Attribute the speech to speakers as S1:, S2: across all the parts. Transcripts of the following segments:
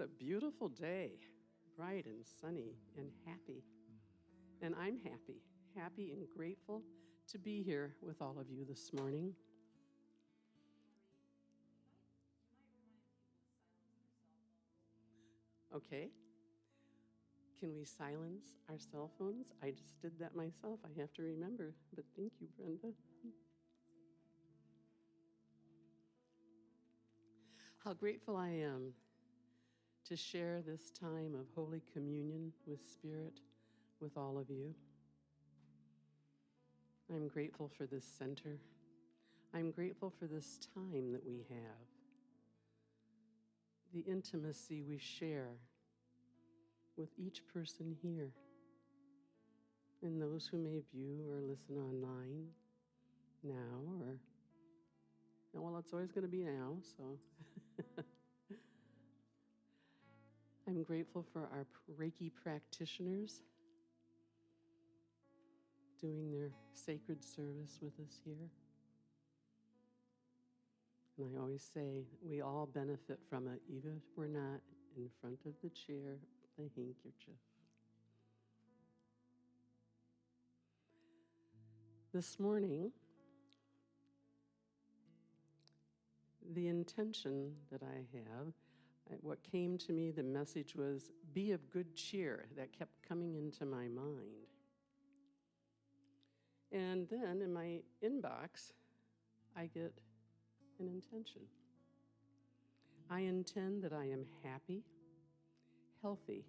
S1: a beautiful day, bright and sunny and happy. And I'm happy and grateful to be here with all of you this morning. Okay. Can we silence our cell phones? I just did that myself. I have to remember, but thank you, Brenda. How grateful I am to share this time of Holy Communion with Spirit with all of you. I'm grateful for this center. I'm grateful for this time that we have, the intimacy we share with each person here, and those who may view or listen online now, or, well, it's always going to be now, so. I'm grateful for our Reiki practitioners doing their sacred service with us here. And I always say we all benefit from it, even if we're not in front of the chair with the handkerchief. This morning, the intention that I have, what came to me, the message was, be of good cheer. That kept coming into my mind. And then in my inbox, I get an intention. I intend that I am happy, healthy,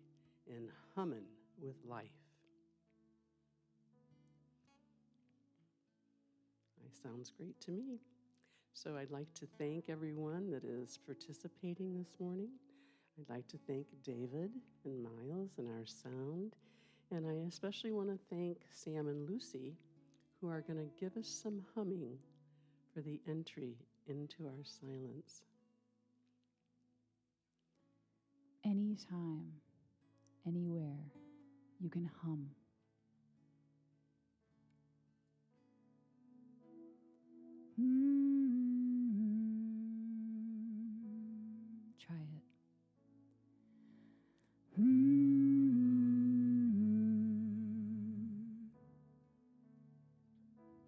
S1: and humming with life. Sounds great to me. So I'd like to thank everyone that is participating this morning. I'd like to thank David and Miles and our sound. And I especially want to thank Sam and Lucy, who are going to give us some humming for the entry into our silence.
S2: Anytime, anywhere, you can hum. Try it. You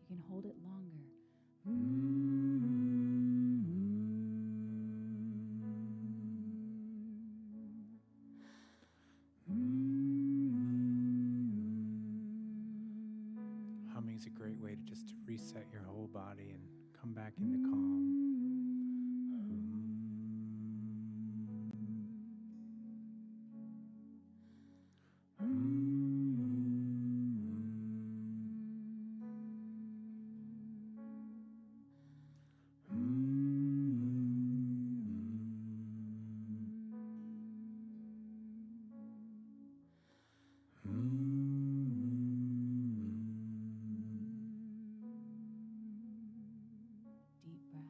S2: can hold it longer.
S3: Humming is a great way to just reset your whole body and come back into calm.
S2: Deep breath.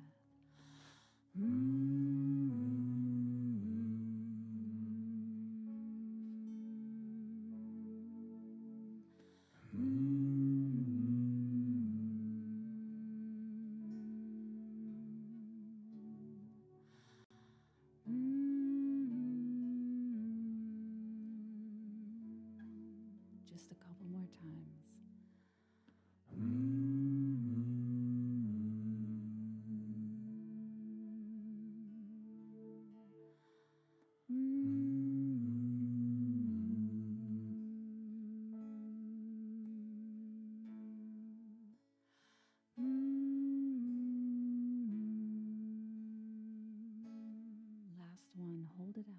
S2: Just a couple more times. Last one, hold it out.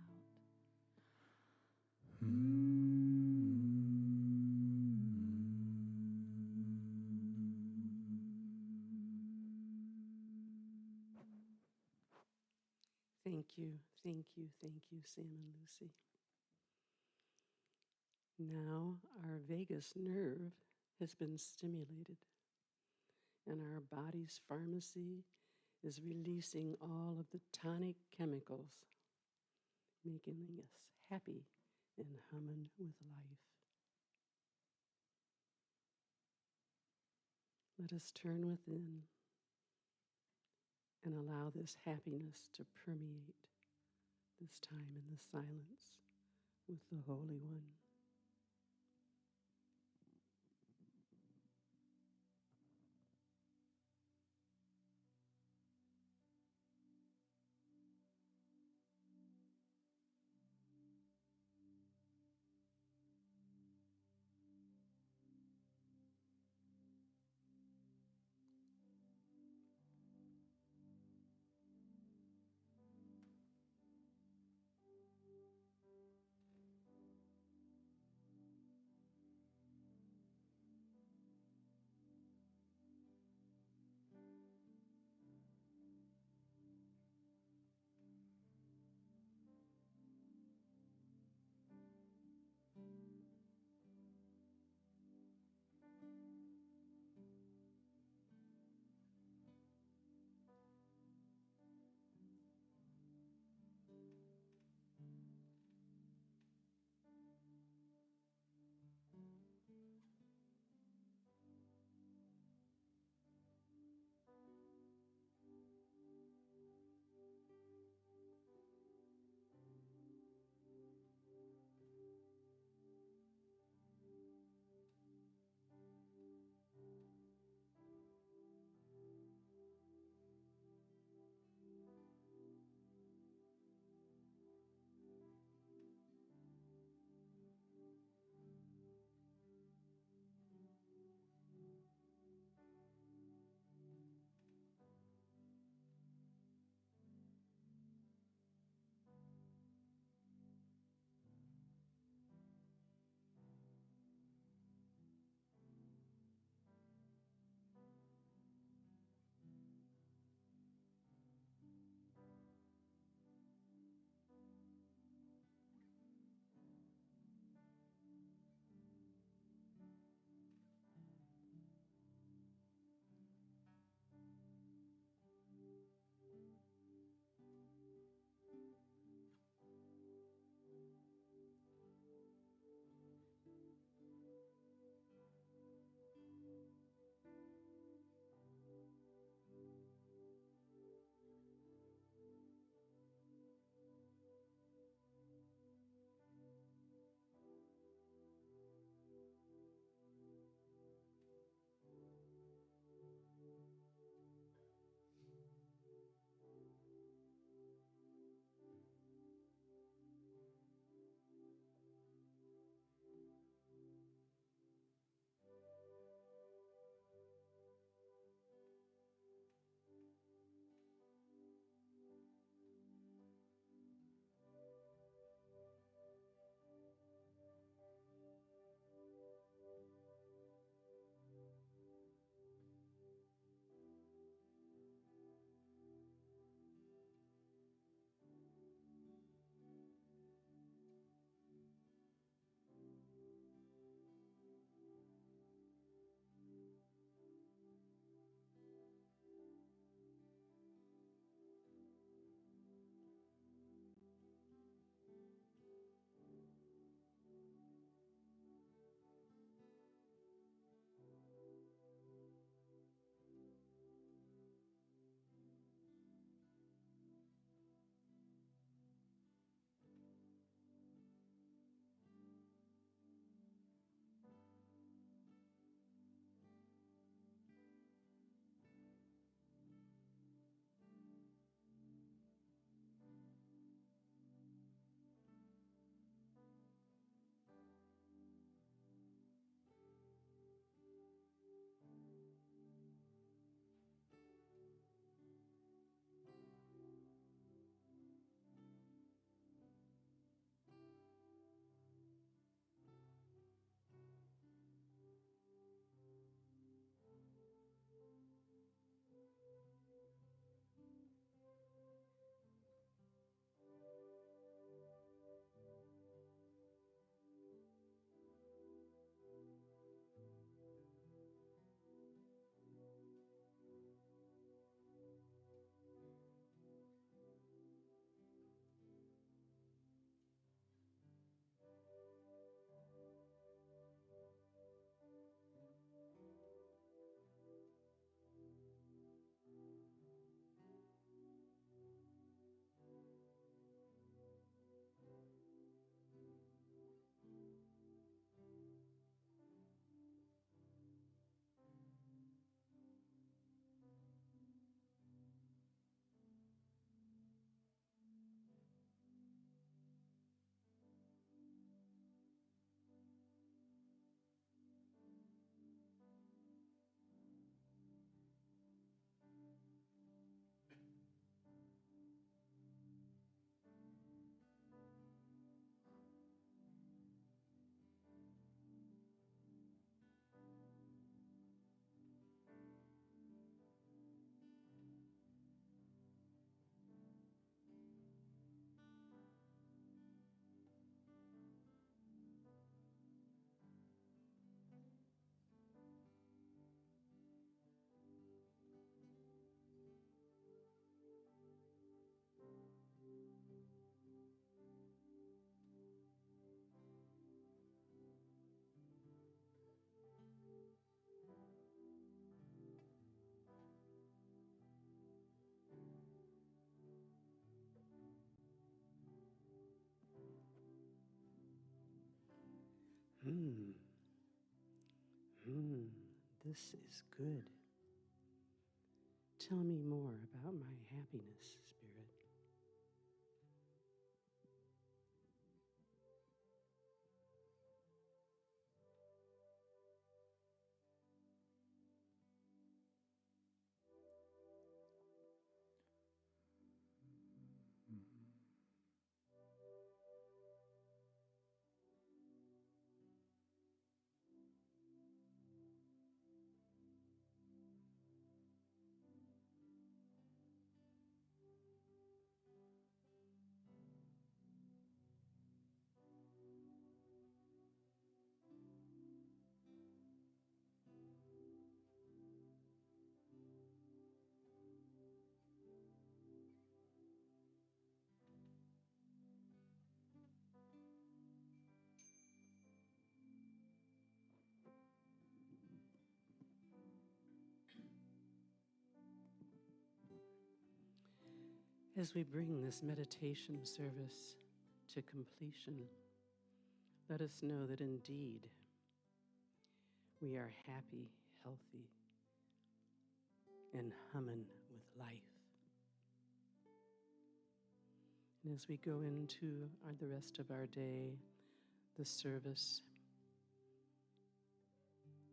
S1: Thank you, Sam and Lucy. Now our vagus nerve has been stimulated, and our body's pharmacy is releasing all of the tonic chemicals, making us happy and humming with life. Let us turn within and allow this happiness to permeate this time in the silence with the Holy One. This is good. Tell me more about my happiness, Spirit. As we bring this meditation service to completion, let us know that indeed we are happy, healthy, and humming with life. And as we go into the rest of our day, the service,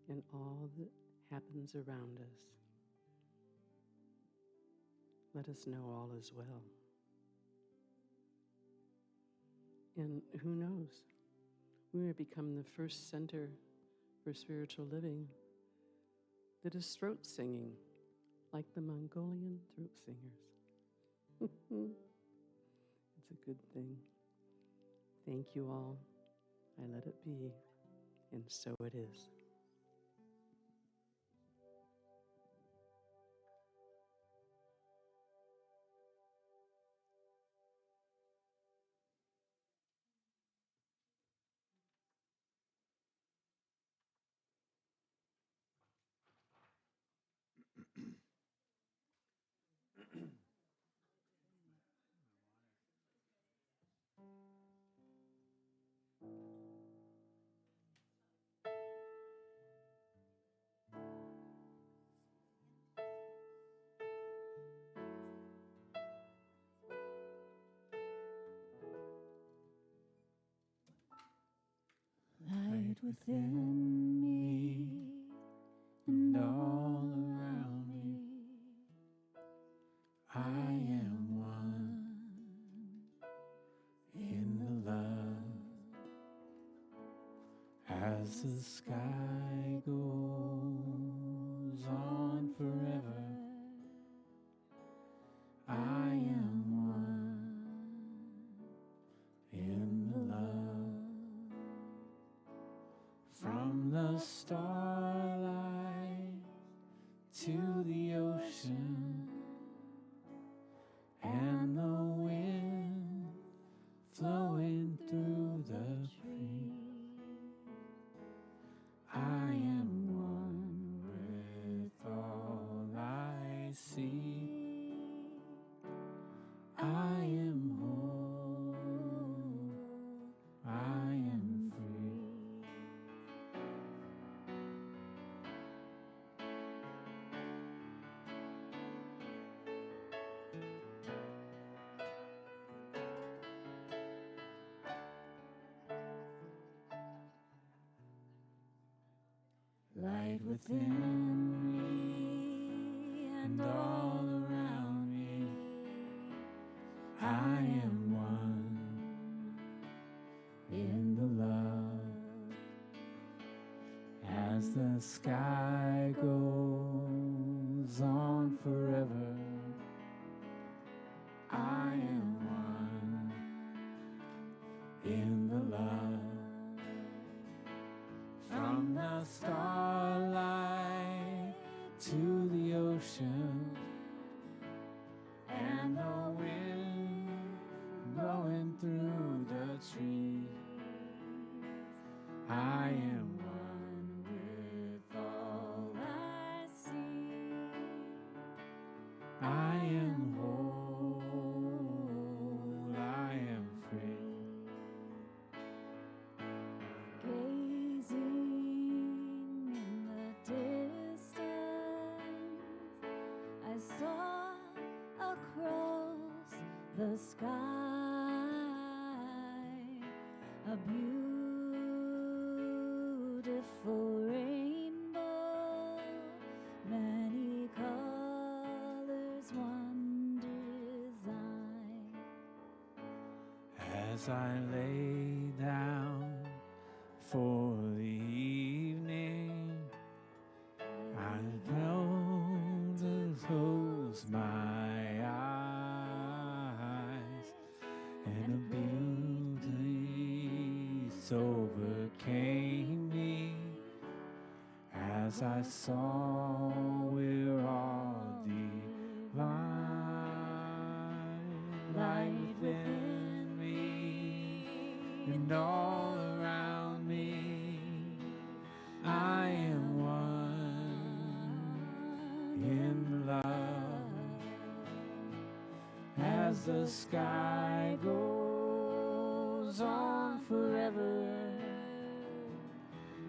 S1: and all that happens around us, let us know all is well. And who knows? We may become the first center for spiritual living that is throat singing, like the Mongolian throat singers. It's a good thing. Thank you all. I let it be, and so it is.
S2: Light within me and all around me. I am one in the love. As the sky goes on forever, I am one in the love. From the starlight to the ocean and the wind flowing through the trees, I am one with all I see. I am whole, I am free. Light within me and all around me, I am one in the love. As the sky goes on forever, I am one in the love. From the starlight to the ocean the sky, a beautiful rainbow, many colors, one design.
S3: As I lay down for the evening, I know to close my eyes, and a beauty overcame me as I saw we're all divine, light within me and all around me. I am one in love. As the sky goes on forever,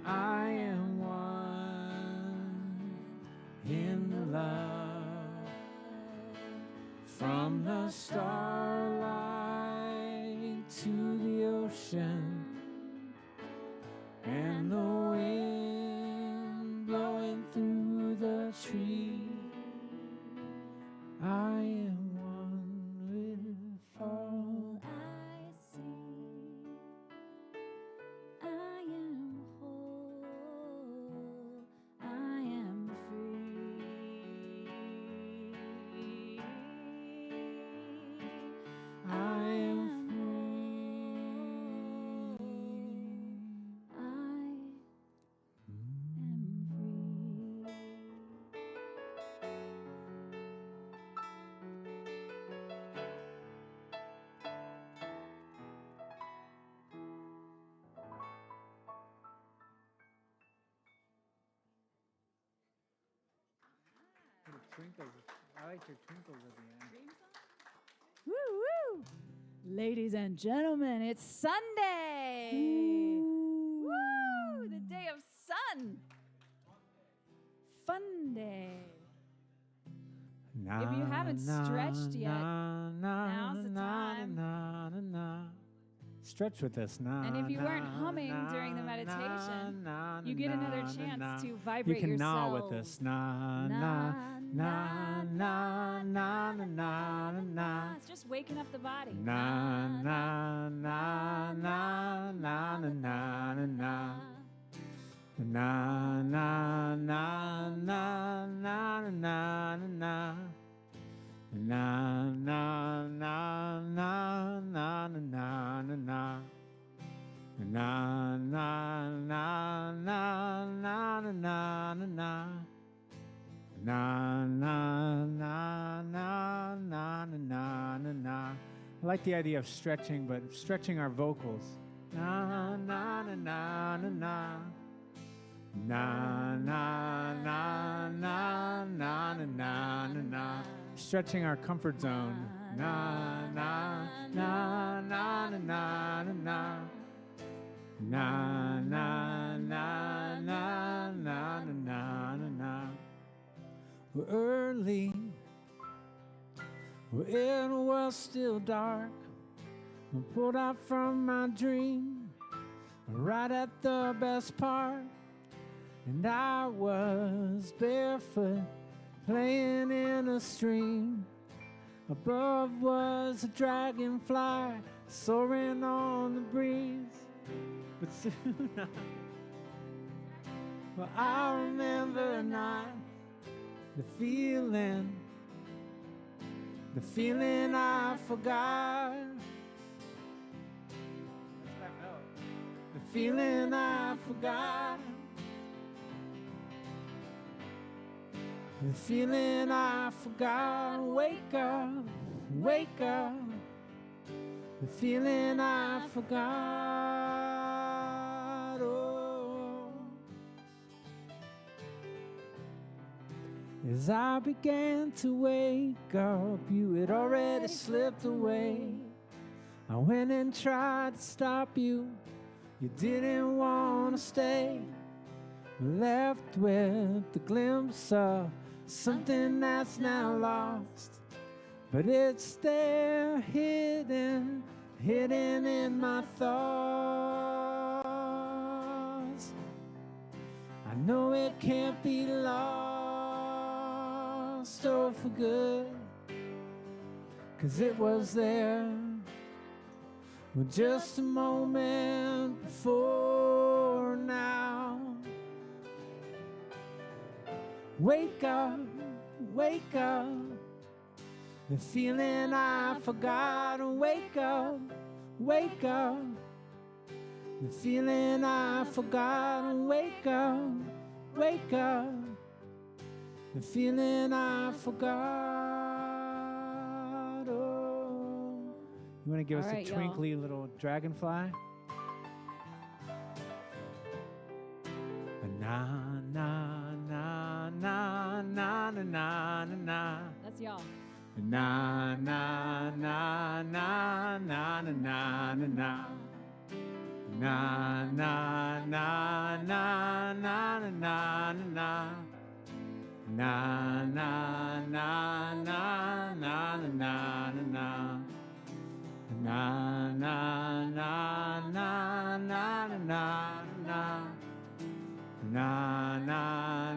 S3: I am one in love. From the starlight to the ocean, and the wind blowing through the trees, I am one with all.
S2: I see, I am whole, I am free.
S3: I am
S2: I am free.
S3: Twinkles. I like your twinkles at the end.
S2: Woo woo! Ladies and gentlemen, it's Sunday. Woo! The day of sun. Fun day. If you haven't stretched yet, now's the time.
S3: Stretch with us.
S2: And if you weren't humming during the meditation, you get another chance to vibrate
S3: you can
S2: yourself.
S3: gnaw with us. Na na na na na na na na.
S2: It's just waking up the body.
S3: Na na na na na na na na na. Na na na na na na na na. Na na na na na na na na na. Na na na na na na na na. Na na na na na na na na. I like the idea of stretching, but stretching our vocals. Na na na na na na. Na na na na na na na na. Stretching our comfort zone. Na na na na na na na. Na na na na na na na. We're early. We're in a world still dark. I pulled out from my dream right at the best part. And I was barefoot, playing in a stream. Above was a dragonfly, soaring on the breeze. But soon I remember not the feeling I forgot. The feeling I forgot. The feeling I forgot. Wake up, wake up. The feeling I forgot. Oh. As I began to wake up, you had already slipped away. I went and tried to stop you. You didn't want to stay. Left with the glimpse of something that's now lost. but it's there hidden in my thoughts. I know it can't be lost or for good, 'cause it was there with just a moment before now. Wake up, wake up, the feeling I forgot. Wake up, wake up, the feeling I forgot. Wake up, wake up, the feeling I forgot. Oh, you want to give us a twinkly little dragonfly? Na na na na na na na na.
S2: That's y'all.
S3: Na na na na na na na na na. Na na na na na na na na. Na na na na na na na na. Na na na na na na na. Na na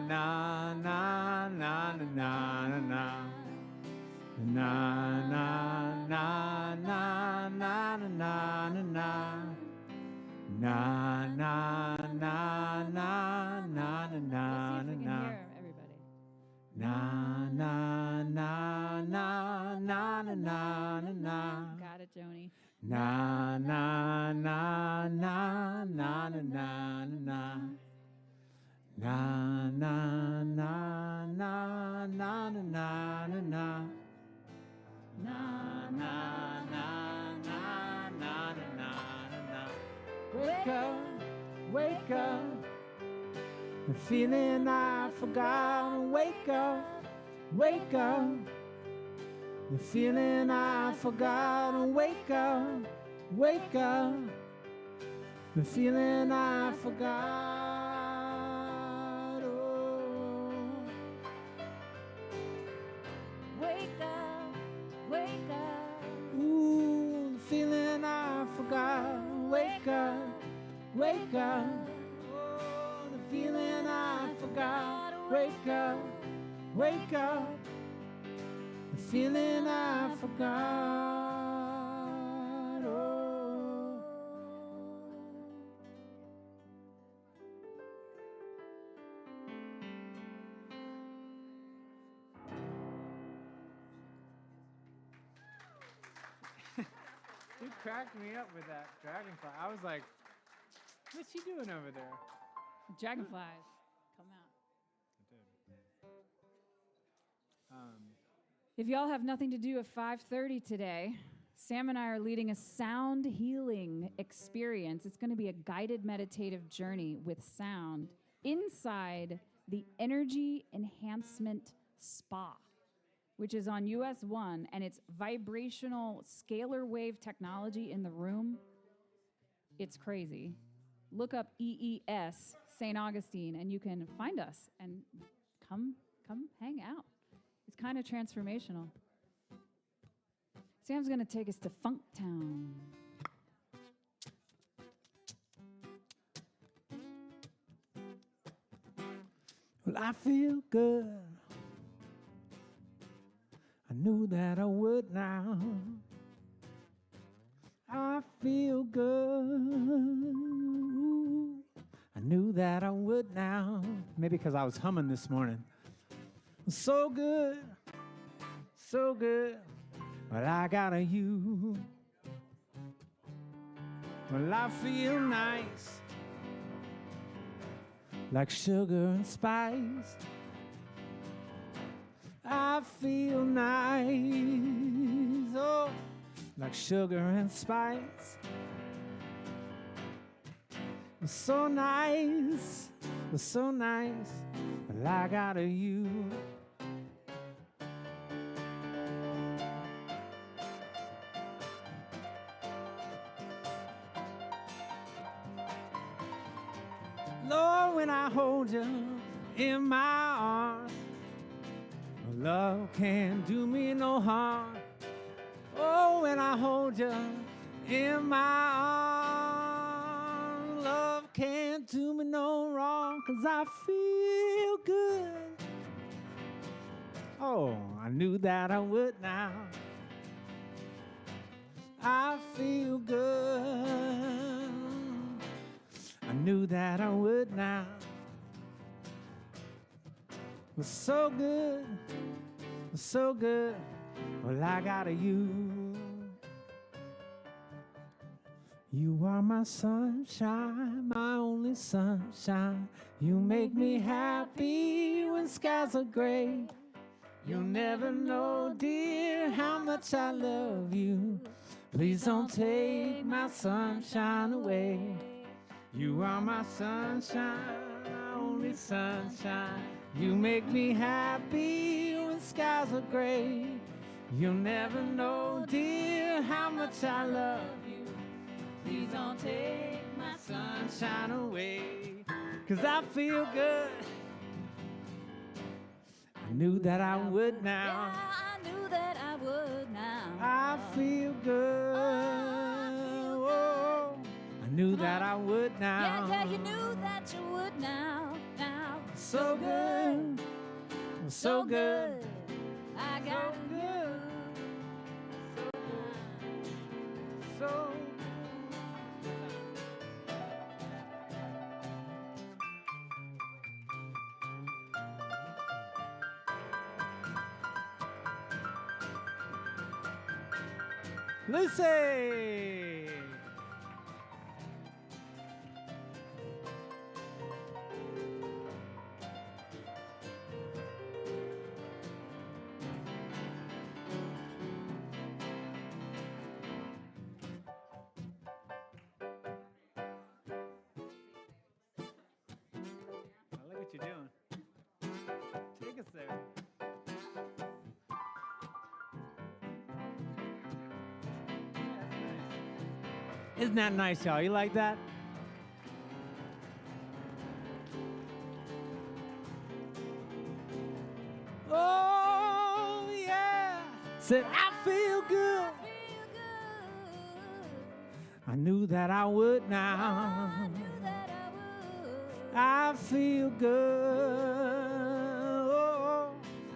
S3: na na na na na na. Na na na na na na na na. Na na na na na na na na. Na na na na na na na na.
S2: Got it, Joni.
S3: Na na na na na na na na. Na na na na na na na na. Na na na na na na na. Wake up, wake up, the feeling I forgot. Wake up, wake up, the feeling I forgot. Wake up, wake up, the feeling I forgot. Oh,
S2: Wake up, wake up.
S3: ooh, the feeling I forgot. Wake up, wake up. Oh, the feeling I forgot. Wake up, wake up. The feeling I forgot. Oh. You cracked me up with that dragonfly. I was like, what's she doing over there?
S2: Dragonflies, come out. If y'all have nothing to do at 5:30 today, Sam and I are leading a sound healing experience. It's going to be a guided meditative journey with sound inside the Energy Enhancement Spa, which is on US 1, and it's vibrational scalar wave technology in the room. It's crazy. Look up EES, St. Augustine, and you can find us and come hang out. It's kind of transformational. Sam's going to take us to Funktown.
S3: Well, I feel good. I knew that I would now. I feel good. I knew that I would now. Maybe because I was humming this morning. So good, so good. Well, I got a you. Well, I feel nice, like sugar and spice. I feel nice, oh, like sugar and spice. It's so nice, it's so nice. Well, I got a you. Lord, when I hold you in my arms, love can't do me no harm. hold you in my arms. Love can't do me no wrong, 'cause I feel good. Oh, I knew that I would now. I feel good. I knew that I would now. It was so good, it was so good. Well, I got you. You are my sunshine, my only sunshine. You make me happy when skies are gray. You'll never know, dear, how much I love you. Please don't take my sunshine away. You are my sunshine, my only sunshine. You make me happy when skies are gray. You'll never know, dear, how much I love you. Please don't take my sunshine away. 'Cause I feel good. I knew that I would now.
S2: Yeah, I knew that I would now.
S3: I feel good. Oh, I knew that I would now.
S2: Yeah, you knew that you would now.
S3: So good. So good.
S2: I got
S3: good. So Lucy. Look what you're doing. Take us there. Isn't that nice, y'all? You like that? Oh, yeah. Said, I feel good. I knew that I would now. I feel good. Oh,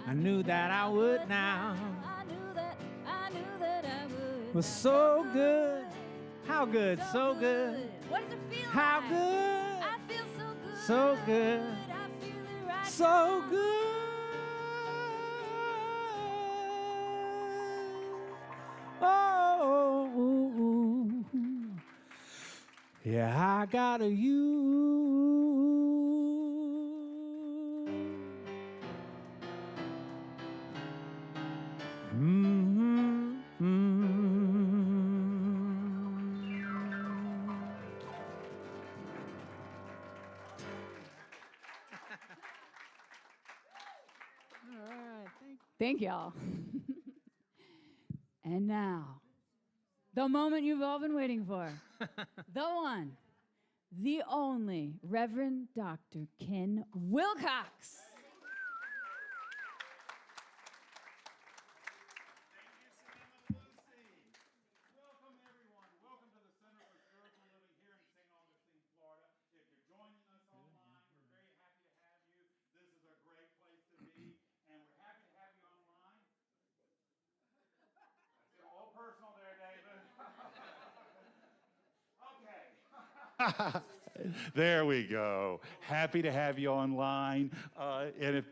S3: I knew that I would now.
S2: I knew that I would.
S3: Was so good. How good? So good.
S2: What does it feel
S3: How
S2: like?
S3: good?
S2: I feel so good.
S3: So good.
S2: I feel it right
S3: So
S2: now.
S3: good. Oh, yeah, I got you.
S2: Thank y'all. And now, the moment you've all been waiting for. The one, the only, Reverend Dr. Ken Wilcox.
S4: Welcome, everyone. Welcome to the Center for Spiritual Living here in St. Augustine, Florida. If you're joining us online, we're very happy to have you. This is a great place to be, and we're happy to have you online. That's a little personal there, David. Okay. There we go. Happy to have you online.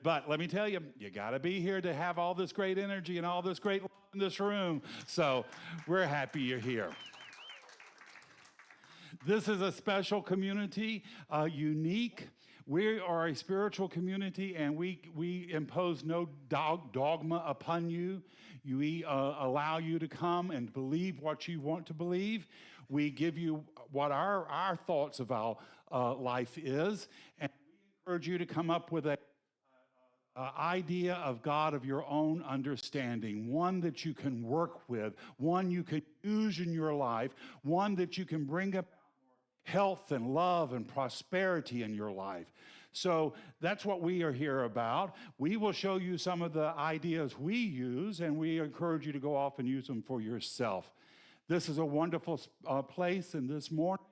S4: But let me tell you, you got to be here to have all this great energy and all this great love in this room. So we're happy you're here. This is a special community, unique. We are a spiritual community, and we impose no dogma upon you. We allow you to come and believe what you want to believe. We give you what our thoughts about life is, and we encourage you to come up with an idea of God of your own understanding, one that you can work with, one you can use in your life, one that you can bring up health and love and prosperity in your life. So that's what we are here about. We will show you some of the ideas we use, and we encourage you to go off and use them for yourself. This is a wonderful place, and this morning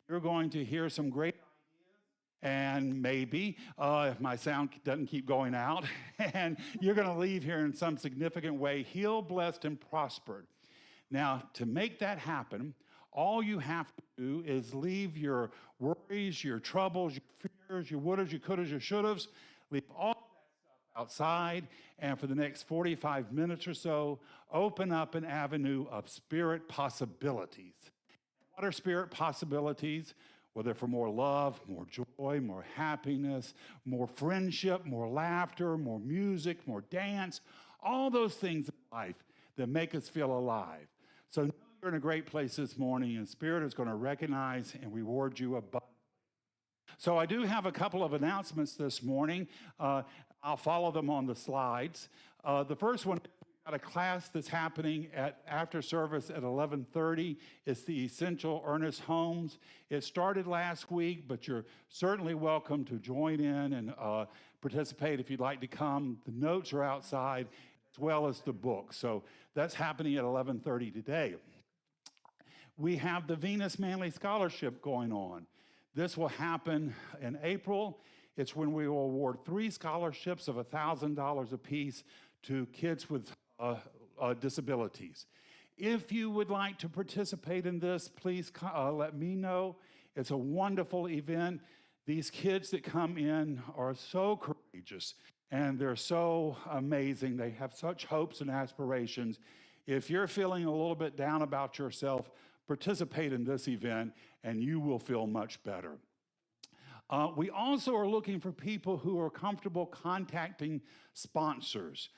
S4: you're going to hear some great and maybe, if my sound doesn't keep going out, and you're going to leave here in some significant way healed, blessed, and prospered. Now, to make that happen, all you have to do is leave your worries, your troubles, your fears, your wouldas, your couldas, your shouldas, leave all that stuff outside, and for the next 45 minutes or so, open up an avenue of spirit possibilities. What are spirit possibilities? Well, they're for more love, more joy, more happiness, more friendship, more laughter, more music, more dance, all those things in life that make us feel alive. So you're in a great place this morning, and Spirit is going to recognize and reward you abundantly. So I do have a couple of announcements this morning. I'll follow them on the slides. The first one, got a class that's happening after service at 11:30. It's the Essential Ernest Holmes. It started last week, but you're certainly welcome to join in and participate if you'd like to come. The notes are outside, as well as the book. So that's happening at 11:30 today. We have the Venus Manley Scholarship going on. This will happen in April. It's when we will award 3 scholarships of $1,000 apiece to kids with disabilities. If you would like to participate in this, please let me know. It's a wonderful event. These kids that come in are so courageous and they're so amazing. They have such hopes and aspirations. If you're feeling a little bit down about yourself, participate in this event and you will feel much better. We also are looking for people who are comfortable contacting sponsors.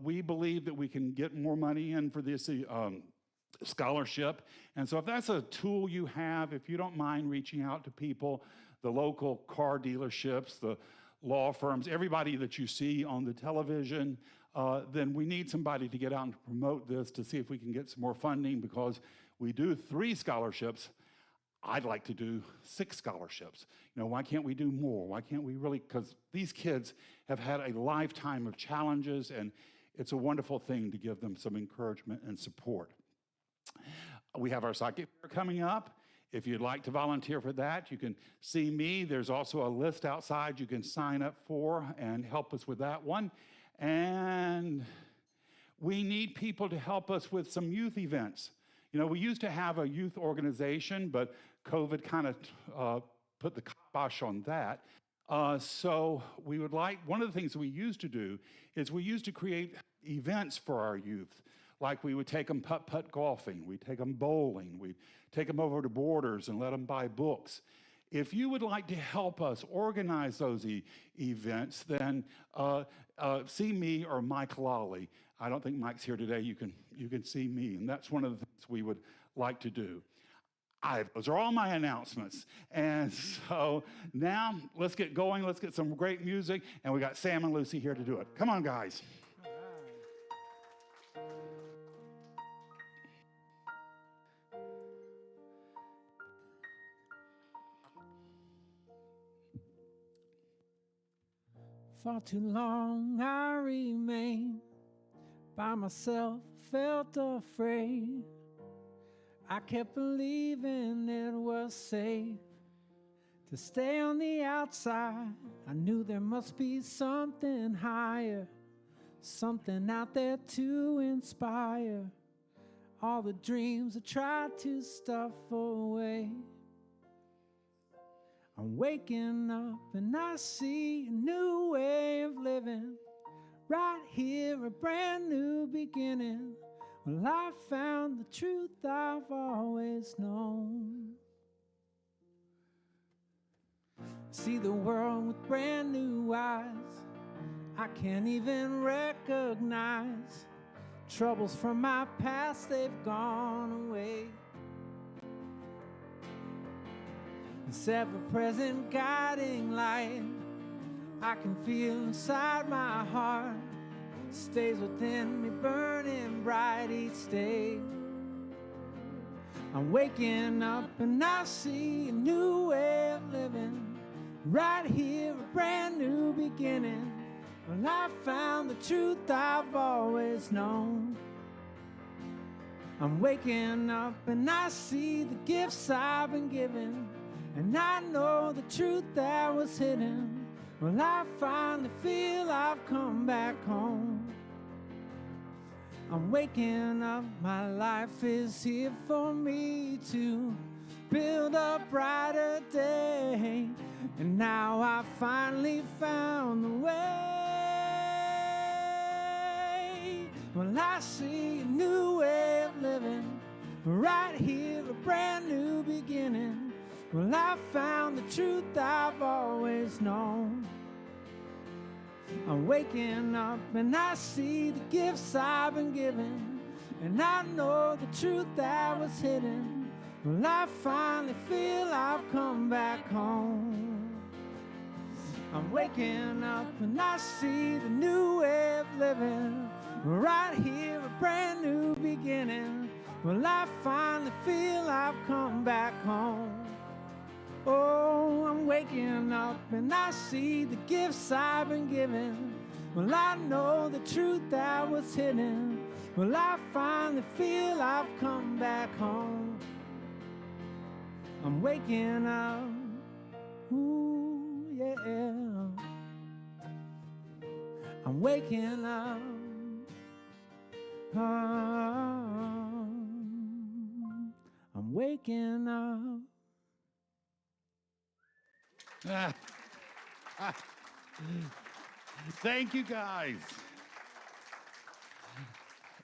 S4: We believe that we can get more money in for this scholarship. And so if that's a tool you have, if you don't mind reaching out to people, the local car dealerships, the law firms, everybody that you see on the television, then we need somebody to get out and promote this to see if we can get some more funding, because we do 3 scholarships. I'd like to do 6 scholarships. Why can't we do more? Why can't we really? Because these kids have had a lifetime of challenges, and it's a wonderful thing to give them some encouragement and support. We have our psychic fair coming up. If you'd like to volunteer for that, you can see me. There's also a list outside you can sign up for and help us with that one. And we need people to help us with some youth events. We used to have a youth organization, but COVID kind of put the kibosh on that. So we would like, one of the things we used to do is we used to create events for our youth. Like we would take them putt-putt golfing, we'd take them bowling, we'd take them over to Borders and let them buy books. If you would like to help us organize those events, then see me or Mike Lawley. I don't think Mike's here today. You can see me, and that's one of the things we would like to do. Those are all my announcements. And so now let's get going. Let's get some great music, and we got Sam and Lucy here to do it. Come on, guys.
S3: For too long I remained by myself, felt afraid. I kept believing it was safe to stay on the outside. I knew there must be something higher, something out there to inspire all the dreams I tried to stuff away. I'm waking up and I see a new way of living. Right here, a brand new beginning. Well, I found the truth I've always known. See the world with brand new eyes. I can't even recognize troubles from my past, they've gone away. This ever-present guiding light I can feel inside my heart stays within me, burning bright each day. I'm waking up and I see a new way of living. Right here, a brand new beginning. Well, I found the truth I've always known. I'm waking up and I see the gifts I've been given, and I know the truth that was hidden. Well, I finally feel I've come back home. I'm waking up, my life is here for me to build a brighter day, and now I finally found the way. Well, I see a new way of living, right here, a brand new beginning. Well, I found the truth I've always known. I'm waking up and I see the gifts I've been given, and I know the truth that was hidden. Well, I finally feel I've come back home. I'm waking up and I see the new way of living, right here, a brand new beginning. Well, I finally feel I've come back home. Oh, I'm waking up and I see the gifts I've been given. Well, I know the truth that was hidden. Well, I finally feel I've come back home. I'm waking up. Ooh, yeah. I'm waking up. I'm waking up.
S4: Thank you, guys.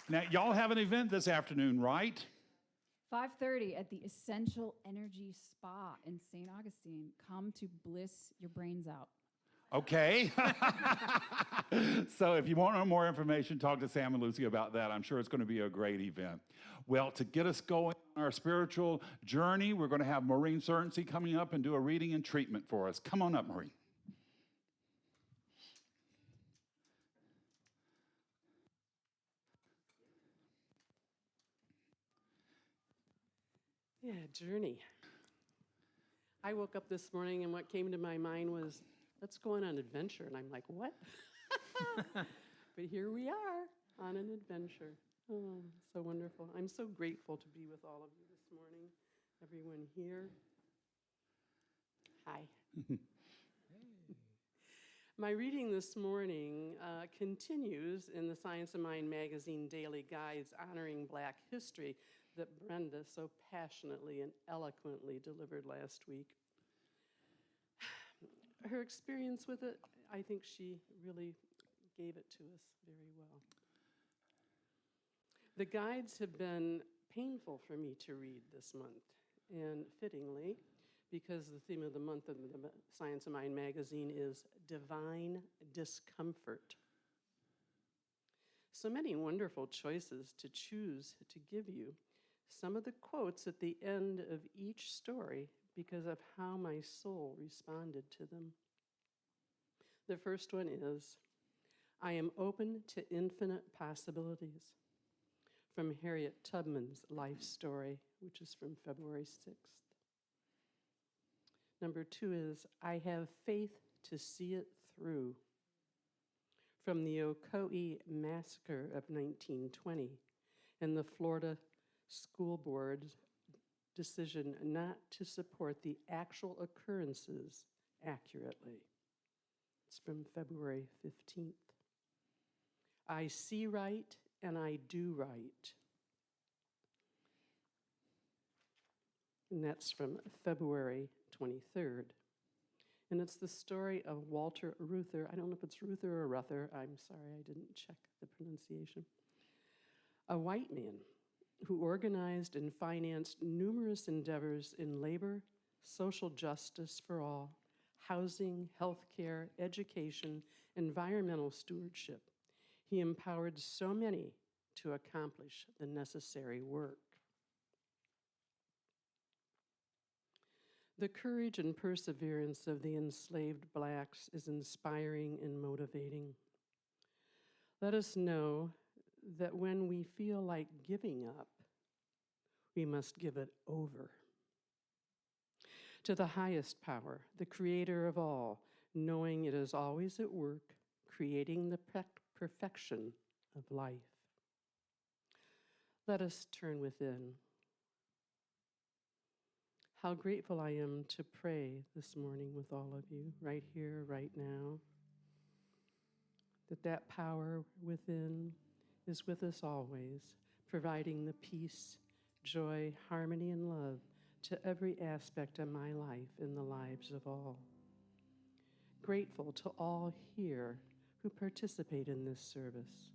S4: Now, y'all have an event this afternoon, right?
S2: 5:30 at the Essential Energy Spa in St. Augustine. Come to bliss your brains out.
S4: Okay. So if you want more information, talk to Sam and Lucy about that. I'm sure it's going to be a great event. Well, to get us going on our spiritual journey, we're going to have Maureen Certainty coming up and do a reading and treatment for us. Come on up, Maureen.
S1: Yeah, journey. I woke up this morning and what came to my mind was, let's go on an adventure. And I'm like, what? But here we are on an adventure. Oh, so wonderful. I'm so grateful to be with all of you this morning, everyone here. Hi. My reading this morning continues in the Science of Mind magazine daily guides honoring Black history that Brenda so passionately and eloquently delivered last week. Her experience with it, I think she really gave it to us very well. The guides have been painful for me to read this month, and fittingly, because the theme of the month of the Science of Mind magazine is divine discomfort. So many wonderful choices to choose to give you. Some of the quotes at the end of each story because of how my soul responded to them. The first one is, I am open to infinite possibilities, from Harriet Tubman's life story, which is from February 6th. Number 2 is, I have faith to see it through, from the Ocoee Massacre of 1920 and the Florida School Board's decision not to support the actual occurrences accurately. It's from February 15th. I see right and I do right. And that's from February 23rd. And it's the story of Walter Reuther. I don't know if it's Reuther or Ruther. I'm sorry, I didn't check the pronunciation. A white man who organized and financed numerous endeavors in labor, social justice for all, housing, healthcare, education, environmental stewardship. He empowered so many to accomplish the necessary work. The courage and perseverance of the enslaved Blacks is inspiring and motivating. Let us know that when we feel like giving up, we must give it over. To the highest power, the creator of all, knowing it is always at work, creating the perfection of life. Let us turn within. How grateful I am to pray this morning with all of you, right here, right now. That power within is with us always, providing the peace, joy, harmony, and love to every aspect of my life and the lives of all. Grateful to all here who participate in this service.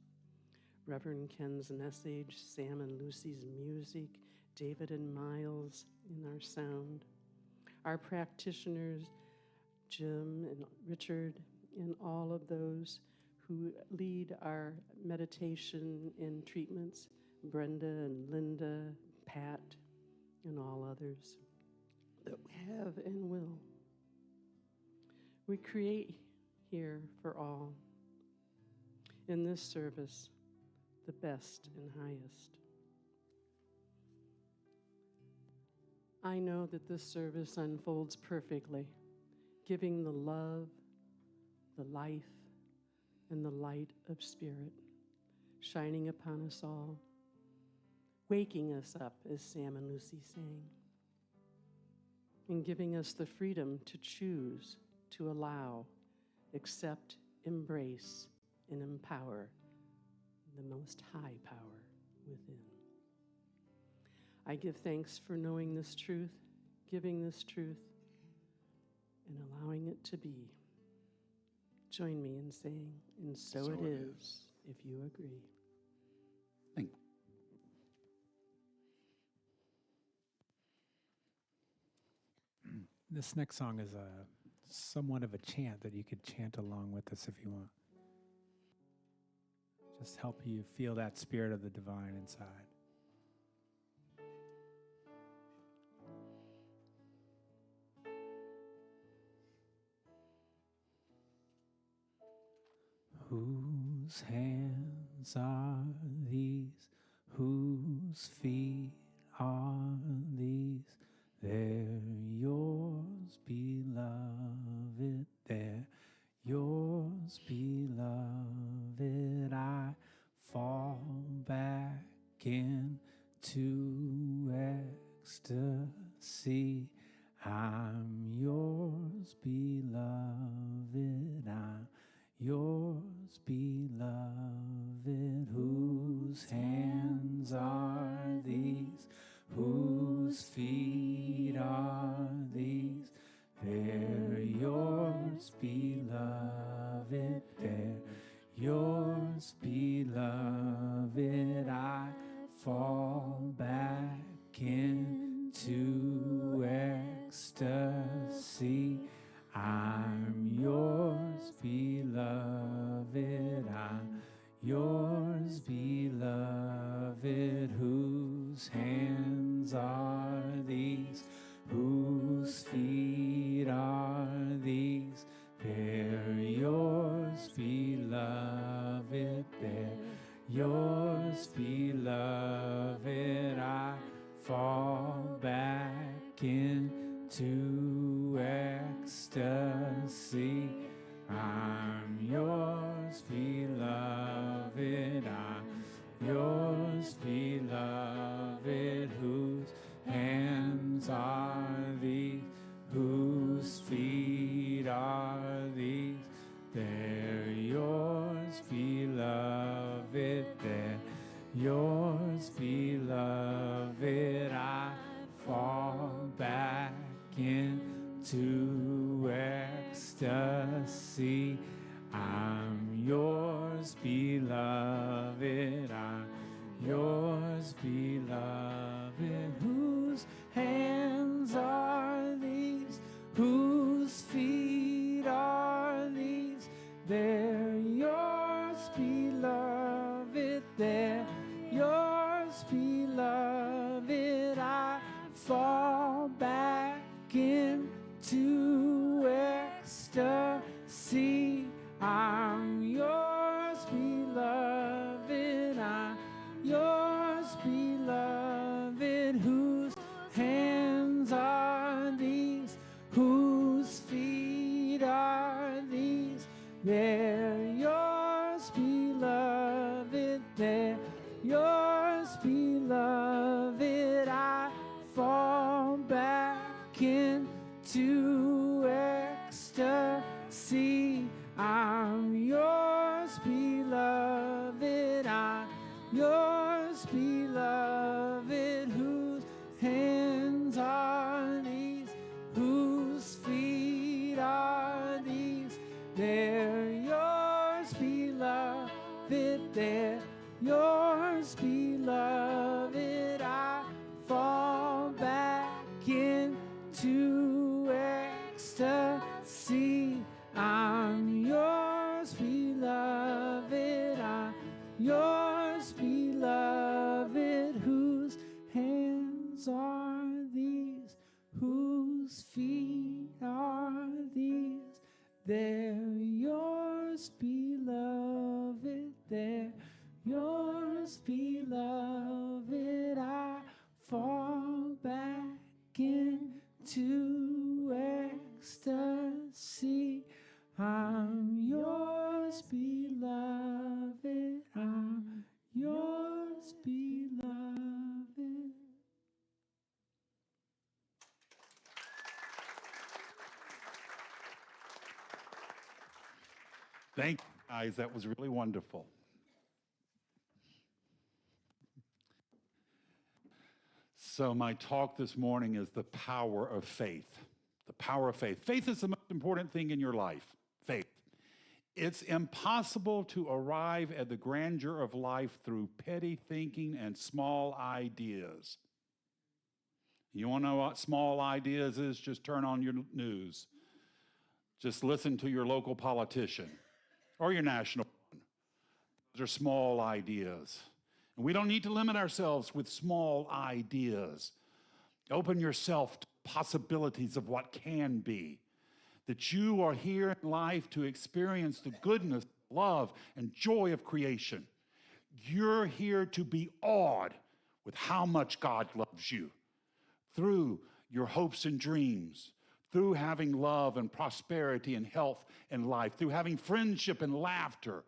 S1: Reverend Ken's message, Sam and Lucy's music, David and Miles in our sound, our practitioners, Jim and Richard, and all of those who lead our meditation and treatments, Brenda and Linda, Pat, and all others that have and will. We create here for all, in this service, the best and highest. I know that this service unfolds perfectly, giving the love, the life, and the light of Spirit shining upon us all, waking us up, as Sam and Lucy sang, and giving us the freedom to choose, to allow, accept, embrace, and empower the Most High power within. I give thanks for knowing this truth, giving this truth, and allowing it to be. Join me in saying, and so it is, if you agree.
S4: Thank
S3: This next song is somewhat of a chant that you could chant along with us if you want. Just help you feel that spirit of the divine inside. Whose hands are these? Whose feet are these? They're yours, beloved. They're yours, beloved. I fall back into ecstasy. I'm yours, beloved. I'm yours, beloved. Whose hands are these? Whose feet are these? They're yours, beloved. They're yours, beloved. I fall back into ecstasy. I'm yours, beloved. I'm yours, beloved. Whose hands are these? Whose feet are these? They're yours, beloved. They're yours, beloved. I fall back into ecstasy. I'm yours, beloved. I'm yours, beloved. Whose hands are these? Whose feet are these? They're yours, beloved. They're yours, beloved. I fall back into ecstasy. I'm yours, beloved. I'm yours, beloved. Whose hands are these? Whose feet are these? They're yours, beloved. They're yours, beloved. I fall back into ecstasy. I'm yours, beloved. I'm yours, beloved. Whose hands are these? Whose feet are these? They're yours, beloved. They're yours, beloved.
S4: Thank you, guys. That was really wonderful. So, my talk this morning is the power of faith. The power of faith. Faith is the most important thing in your life. Faith. It's impossible to arrive at the grandeur of life through petty thinking and small ideas. You want to know what small ideas is? Just turn on your news. Just listen to your local politician or your national one. Those are small ideas. And we don't need to limit ourselves with small ideas. Open yourself to possibilities of what can be. That you are here in life to experience the goodness, love, and joy of creation. You're here to be awed with how much God loves you through your hopes and dreams, through having love and prosperity and health and life, through having friendship and laughter.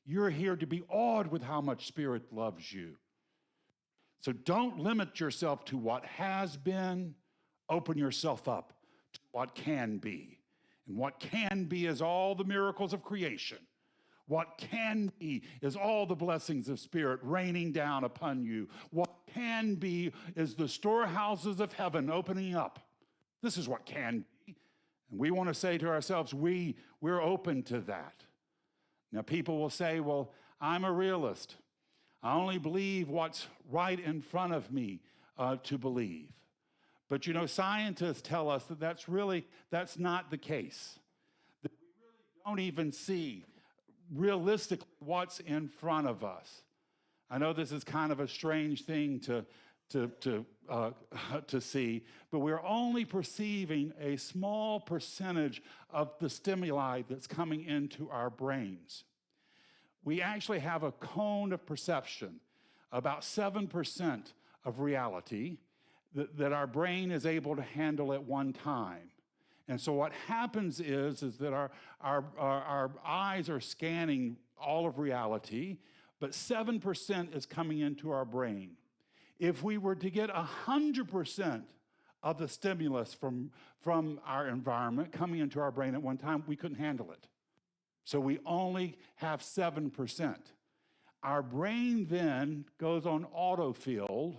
S4: You're here to be awed with how much Spirit loves you. So don't limit yourself to what has been. Open yourself up to what can be. And what can be is all the miracles of creation. What can be is all the blessings of Spirit raining down upon you. What can be is the storehouses of heaven opening up. This is what can be. And we want to say to ourselves, we're open to that. Now, people will say, well, I'm a realist. I only believe what's right in front of me to believe. But you know, scientists tell us that that's not the case. That we really don't even see realistically what's in front of us. I know this is kind of a strange thing to see, but we're only perceiving a small percentage of the stimuli that's coming into our brains. We actually have a cone of perception, about 7% of reality, that our brain is able to handle at one time. And so what happens is that our eyes are scanning all of reality, but 7% is coming into our brain. If we were to get 100% of the stimulus from our environment coming into our brain at one time, we couldn't handle it. So we only have 7%. Our brain then goes on autofill,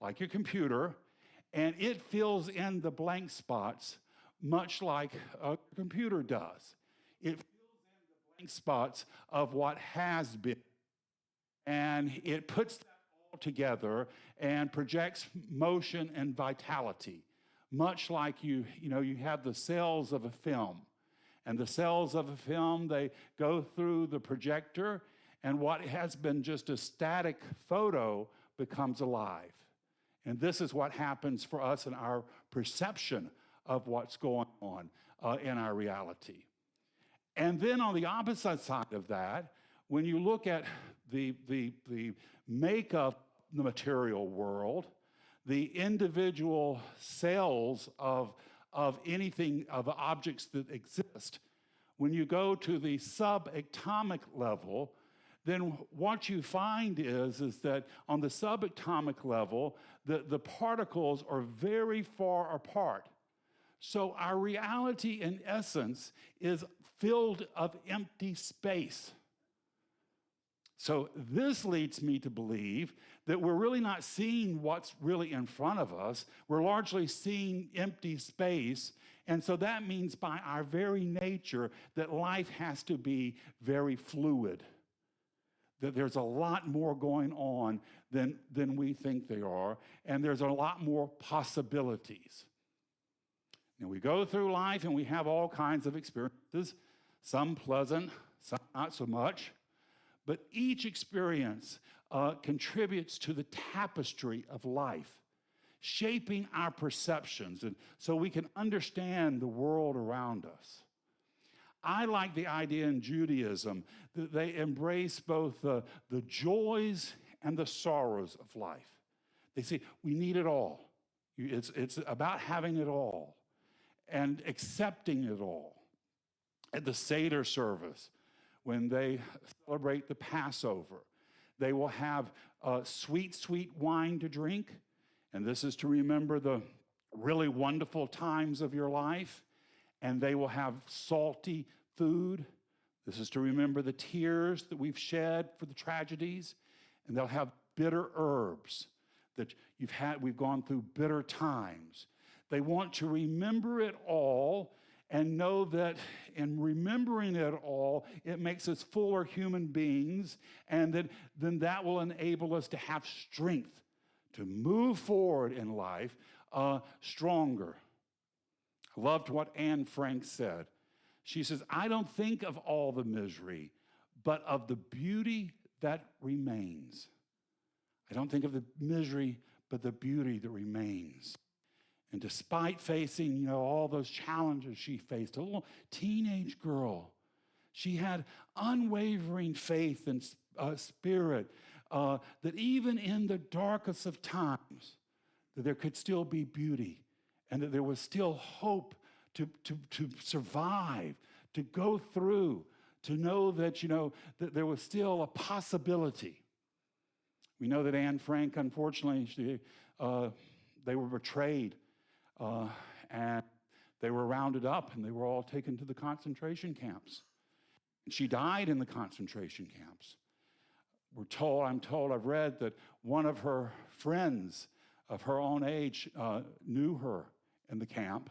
S4: like your computer, and it fills in the blank spots much like a computer does. It fills in the blank spots of what has been, and it puts that all together and projects motion and vitality, much like you have the cells of a film. And the cells of a film, they go through the projector, and what has been just a static photo becomes alive. And this is what happens for us in our perception of what's going on in our reality. And then on the opposite side of that, when you look at the makeup of the material world, the individual cells of anything, of objects that exist, when you go to the subatomic level, then what you find is that on the subatomic level, the particles are very far apart. So our reality, in essence, is filled of empty space. So this leads me to believe that we're really not seeing what's really in front of us. We're largely seeing empty space. And so that means by our very nature that life has to be very fluid, that there's a lot more going on than we think there are, and there's a lot more possibilities. And we go through life and we have all kinds of experiences, some pleasant, some not so much. But each experience contributes to the tapestry of life, shaping our perceptions, and so we can understand the world around us. I like the idea in Judaism that they embrace both the joys and the sorrows of life. They say, we need it all. It's about having it all and accepting it all. At the Seder service, when they celebrate the Passover, they will have sweet, sweet wine to drink. And this is to remember the really wonderful times of your life. And they will have salty food. This is to remember the tears that we've shed for the tragedies, and they'll have bitter herbs that we've gone through bitter times. They want to remember it all and know that in remembering it all, it makes us fuller human beings, and then that will enable us to have strength to move forward in life stronger. I loved what Anne Frank said. She says, I don't think of all the misery, but of the beauty that remains. I don't think of the misery, but the beauty that remains. And despite facing, all those challenges she faced, a little teenage girl, she had unwavering faith and spirit that even in the darkest of times, that there could still be beauty and that there was still hope to survive, to go through, to know that, that there was still a possibility. We know that Anne Frank, unfortunately, they were betrayed, and they were rounded up, and they were all taken to the concentration camps. And she died in the concentration camps. I've read that one of her friends of her own age knew her in the camp,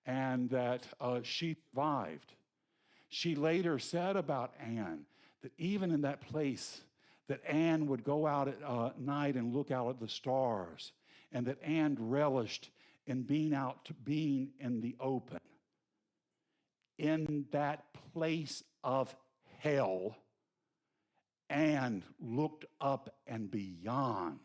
S4: and that she survived. She later said about Anne that even in that place, that Anne would go out at night and look out at the stars, and that Anne relished in being in the open. In that place of hell, Anne looked up and beyond.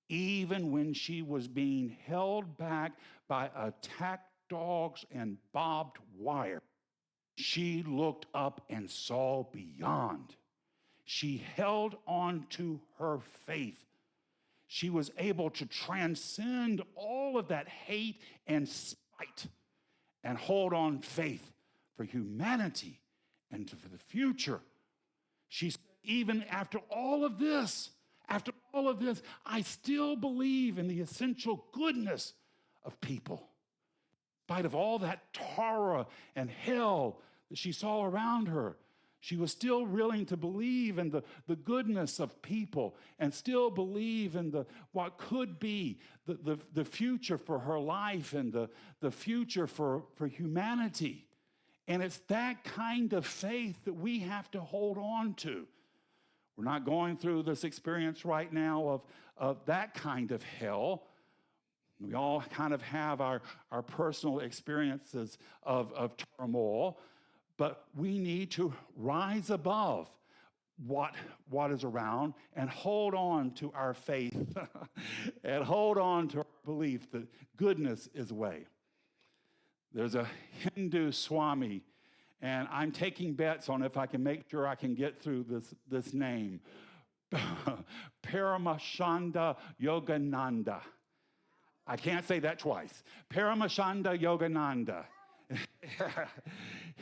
S4: Even when she was being held back by attack dogs and barbed wire, she looked up and saw beyond. She held on to her faith. She was able to transcend all of that hate and spite and hold on faith for humanity and for the future. She's even after all of this, I still believe in the essential goodness of people. In spite of all that horror and hell that she saw around her, she was still willing to believe in the goodness of people and still believe in what could be the future for her life and the future for humanity. And it's that kind of faith that we have to hold on to. We're not going through this experience right now of that kind of hell. We all kind of have our personal experiences of turmoil, but we need to rise above what is around and hold on to our faith and hold on to our belief that goodness is way. There's a Hindu Swami, and I'm taking bets on if I can make sure I can get through this name. Paramashanda Yogananda. I can't say that twice. Paramashanda Yogananda.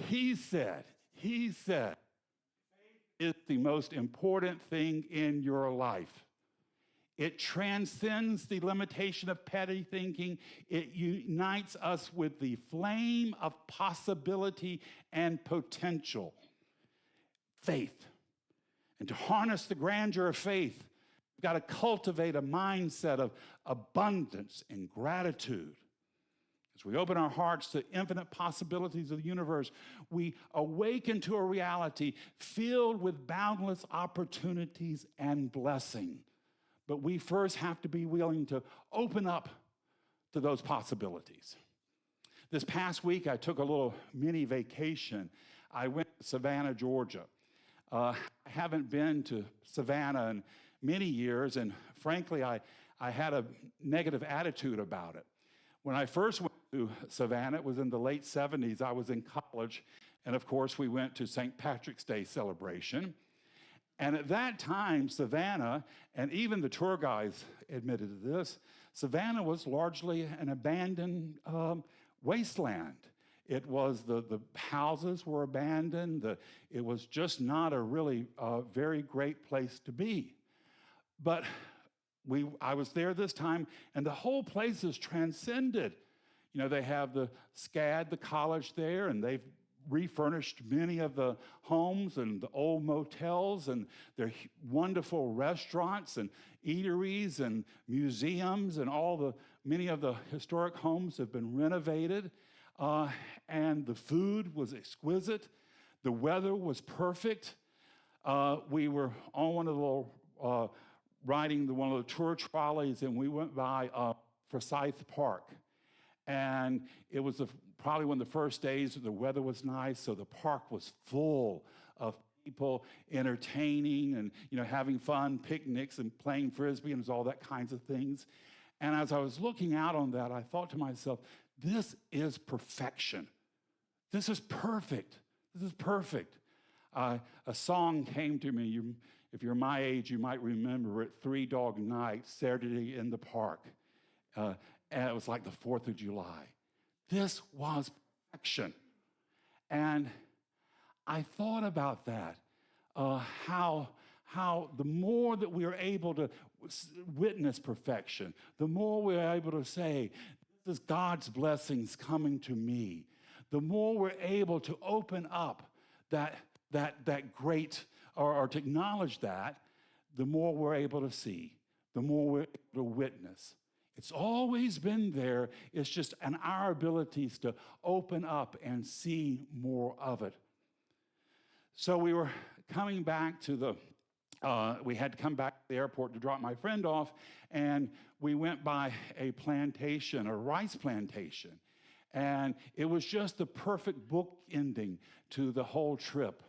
S4: He said, faith is the most important thing in your life. It transcends the limitation of petty thinking. It unites us with the flame of possibility and potential. Faith. And to harness the grandeur of faith, we've got to cultivate a mindset of abundance and gratitude. As we open our hearts to infinite possibilities of the universe, we awaken to a reality filled with boundless opportunities and blessing. But we first have to be willing to open up to those possibilities. This past week, I took a little mini vacation. I went to Savannah, Georgia. I haven't been to Savannah in many years, and frankly, I had a negative attitude about it. When I first went to Savannah, it was in the late 70s. I was in college, and of course, we went to St. Patrick's Day celebration. And at that time, Savannah, and even the tour guides admitted to this, Savannah was largely an abandoned wasteland. It was the houses were abandoned. It was just not a really very great place to be. But I was there this time, and the whole place is transcended. They have the SCAD, the college there, and they've refurnished many of the homes and the old motels, and their wonderful restaurants and eateries and museums, and many of the historic homes have been renovated. And the food was exquisite. The weather was perfect. We were on one of the little, riding one of the tour trolleys, and we went by Forsyth Park. And it was probably one of the first days the weather was nice, so the park was full of people entertaining and having fun, picnics and playing frisbee and all that kinds of things. And as I was looking out on that, I thought to myself, this is perfection. This is perfect. This is perfect. A song came to me. If you're my age, you might remember it, Three Dog Night, Saturday in the Park. And it was like the 4th of July. This was perfection. And I thought about that, how the more that we are able to witness perfection, the more we're able to say, this is God's blessings coming to me, the more we're able to open up that great, or to acknowledge that, the more we're able to see, the more we're able to witness. It's always been there. It's just in our abilities to open up and see more of it. So we were coming back to we had to come back to the airport to drop my friend off, and we went by a plantation, a rice plantation. And it was just the perfect book ending to the whole trip.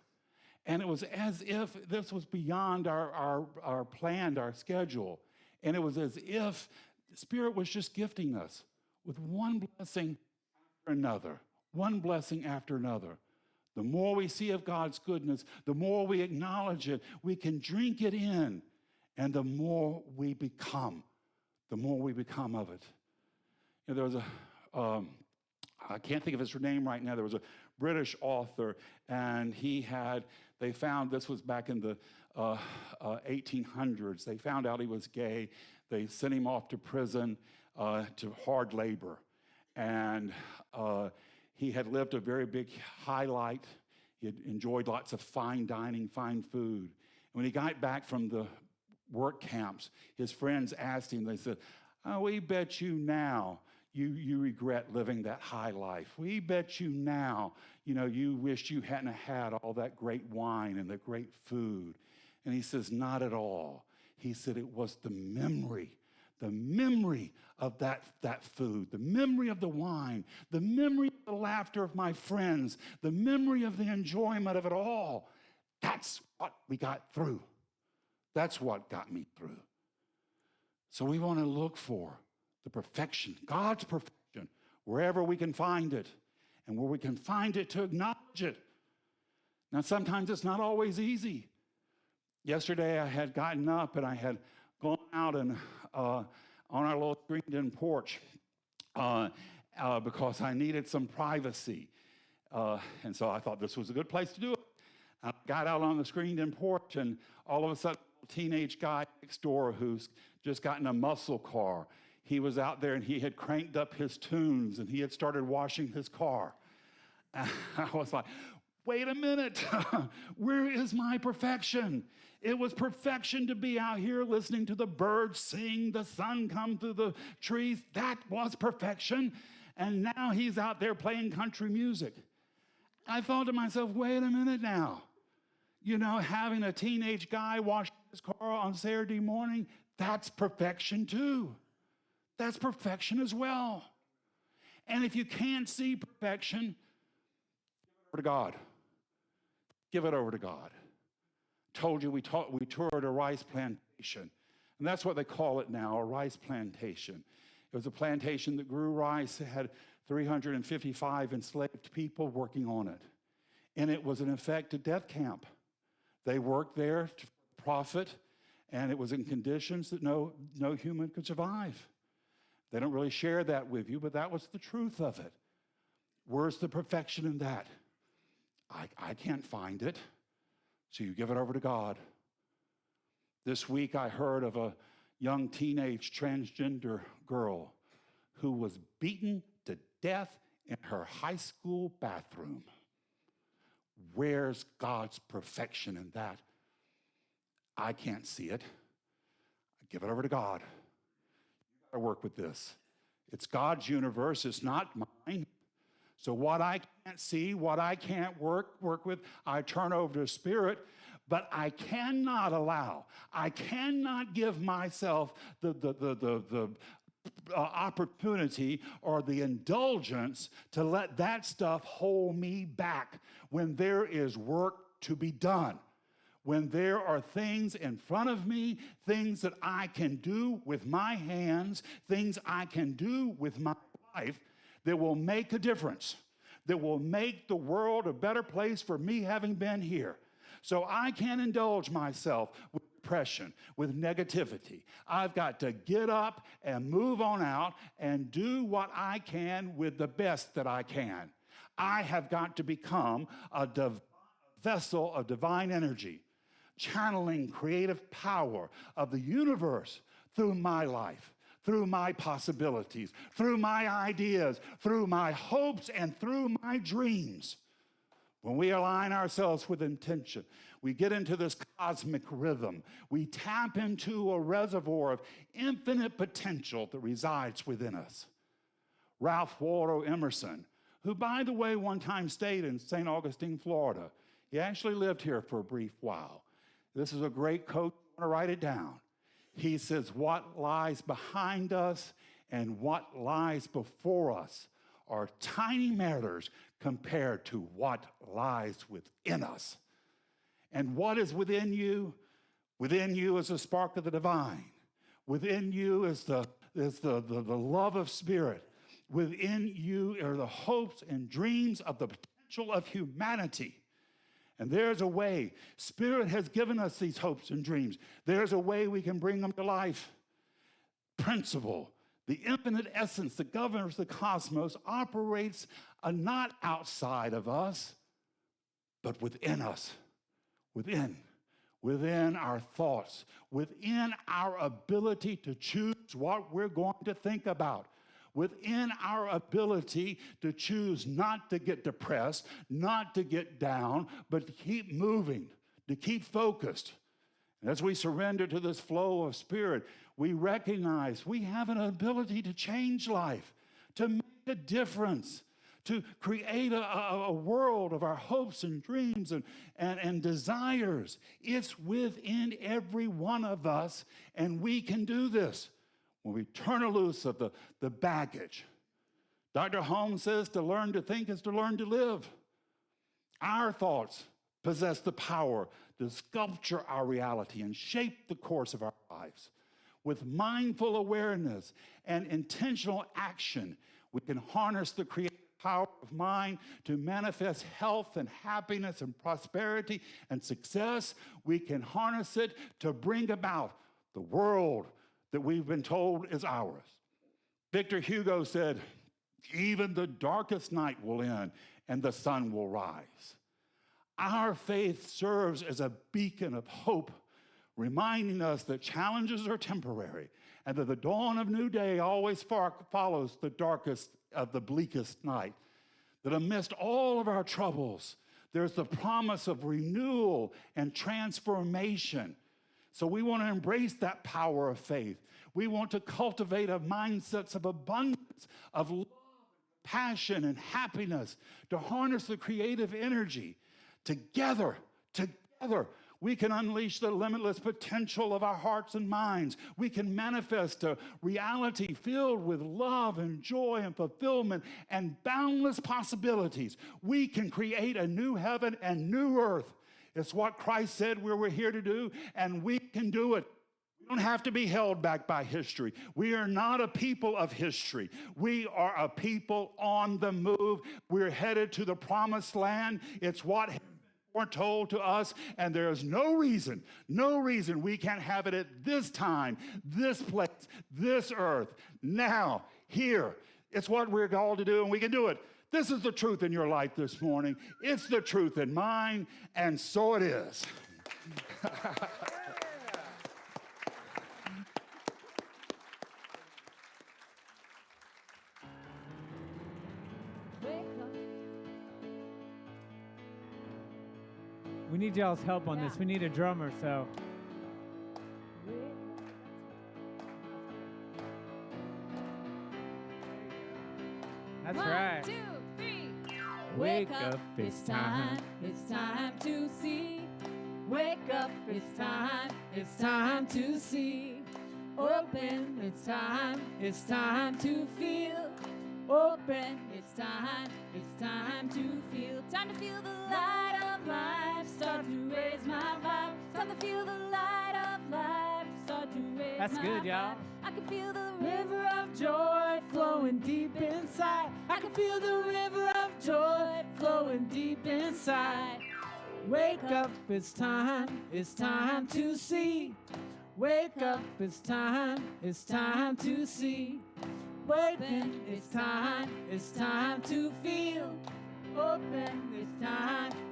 S4: And it was as if this was beyond our plan, our schedule. And it was as if the Spirit was just gifting us with one blessing after another, one blessing after another. The more we see of God's goodness, the more we acknowledge it, we can drink it in, and the more we become of it. There was I can't think of his name right now. There was a British author, and they found, this was back in the 1800s, they found out he was gay. They sent him off to prison to hard labor. And he had lived a very big high life. He had enjoyed lots of fine dining, fine food. And when he got back from the work camps, his friends asked him, they said, "Oh, we bet you now you regret living that high life. We bet you now, you wish you hadn't had all that great wine and the great food." And he says, "Not at all." He said, "It was the memory of that food, the memory of the wine, the memory of the laughter of my friends, the memory of the enjoyment of it all. That's what we got through. That's what got me through." So we want to look for the perfection, God's perfection, wherever we can find it, and where we can find it, to acknowledge it. Now, sometimes it's not always easy. Yesterday, I had gotten up and I had gone out and on our little screened-in porch because I needed some privacy. And so I thought this was a good place to do it. I got out on the screened-in porch, and all of a sudden, a teenage guy next door who's just gotten a muscle car, he was out there and he had cranked up his tunes and he had started washing his car. And I was like, wait a minute, where is my perfection? It was perfection to be out here listening to the birds sing, the sun come through the trees. That was perfection. And now he's out there playing country music. I thought to myself, wait a minute now. Having a teenage guy wash his car on Saturday morning, that's perfection too. That's perfection as well. And if you can't see perfection, give it over to God. Give it over to God. Told you we toured a rice plantation. And that's what they call it now, a rice plantation. It was a plantation that grew rice. It had 355 enslaved people working on it. And it was, in effect, a death camp. They worked there to profit, and it was in conditions that no human could survive. They don't really share that with you, but that was the truth of it. Where's the perfection in that? I can't find it. So you give it over to God. This week I heard of a young teenage transgender girl who was beaten to death in her high school bathroom. Where's God's perfection in that? I can't see it. I give it over to God. You got to work with this. It's God's universe. It's not mine. So what I can't see, what I can't work with, I turn over to Spirit. But I cannot allow, I cannot give myself the opportunity or the indulgence to let that stuff hold me back when there is work to be done. When there are things in front of me, things that I can do with my hands, things I can do with my life that will make a difference, that will make the world a better place for me having been here. So I can't indulge myself with depression, with negativity. I've got to get up and move on out and do what I can with the best that I can. I have got to become a vessel of divine energy, channeling creative power of the universe through my life, through my possibilities, through my ideas, through my hopes, and through my dreams. When we align ourselves with intention, we get into this cosmic rhythm. We tap into a reservoir of infinite potential that resides within us. Ralph Waldo Emerson, who, by the way, one time stayed in St. Augustine, Florida. He actually lived here for a brief while. This is a great quote. I'm going to write it down. He says, what lies behind us and what lies before us are tiny matters compared to what lies within us. And what is within you? Within you is the spark of the divine. Within you is the love of Spirit. Within you are the hopes and dreams of the potential of humanity. And there's a way. Spirit has given us these hopes and dreams. There's a way we can bring them to life. Principle, the infinite essence that governs the cosmos, operates not outside of us, but within us. Within our thoughts, within our ability to choose what we're going to think about, within our ability to choose not to get depressed, not to get down, but to keep moving, to keep focused. And as we surrender to this flow of Spirit, we recognize we have an ability to change life, to make a difference, to create a world of our hopes and dreams and desires. It's within every one of us, and we can do this when we turn loose of the baggage. Dr. Holmes says to learn to think is to learn to live. Our thoughts possess the power to sculpture our reality and shape the course of our lives. With mindful awareness and intentional action, we can harness the creative power of mind to manifest health and happiness and prosperity and success. We can harness it to bring about the world that we've been told is ours. Victor Hugo said, even the darkest night will end and the sun will rise. Our faith serves as a beacon of hope, reminding us that challenges are temporary and that the dawn of new day always follows the darkest of the bleakest night. That amidst all of our troubles, there's the promise of renewal and transformation. So we want to embrace that power of faith. We want to cultivate a mindset of abundance, of love, passion, and happiness, to harness the creative energy. Together, we can unleash the limitless potential of our hearts and minds. We can manifest a reality filled with love and joy and fulfillment and boundless possibilities. We can create a new heaven and new earth. It's what Christ said we were here to do, and we can do it. We don't have to be held back by history. We are not a people of history. We are a people on the move. We're headed to the promised land. It's what foretold to us, and there is no reason we can't have it at this time, this place, this earth, now, here. It's what we're called to do, and we can do it. This is the truth in your life this morning. It's the truth in mine, and so it is.
S3: We need y'all's help on this.
S2: Yeah.
S3: We need a drummer, so. That's right.
S2: 1, 2, 3.
S3: Wake up, it's time
S2: to see. Wake up, it's time to see. Open, it's time to feel. Open, it's time to feel. Time to feel the light of life, start to raise my vibe. Time to feel the light of life, start to raise
S3: That's
S2: my
S3: good, y'all.
S2: vibe. I can feel the river of joy flowing deep inside. I can feel the river of joy flowing deep inside.
S3: Wake up, it's time to see. Wake up, it's time to see. Open, it's time to feel. Open,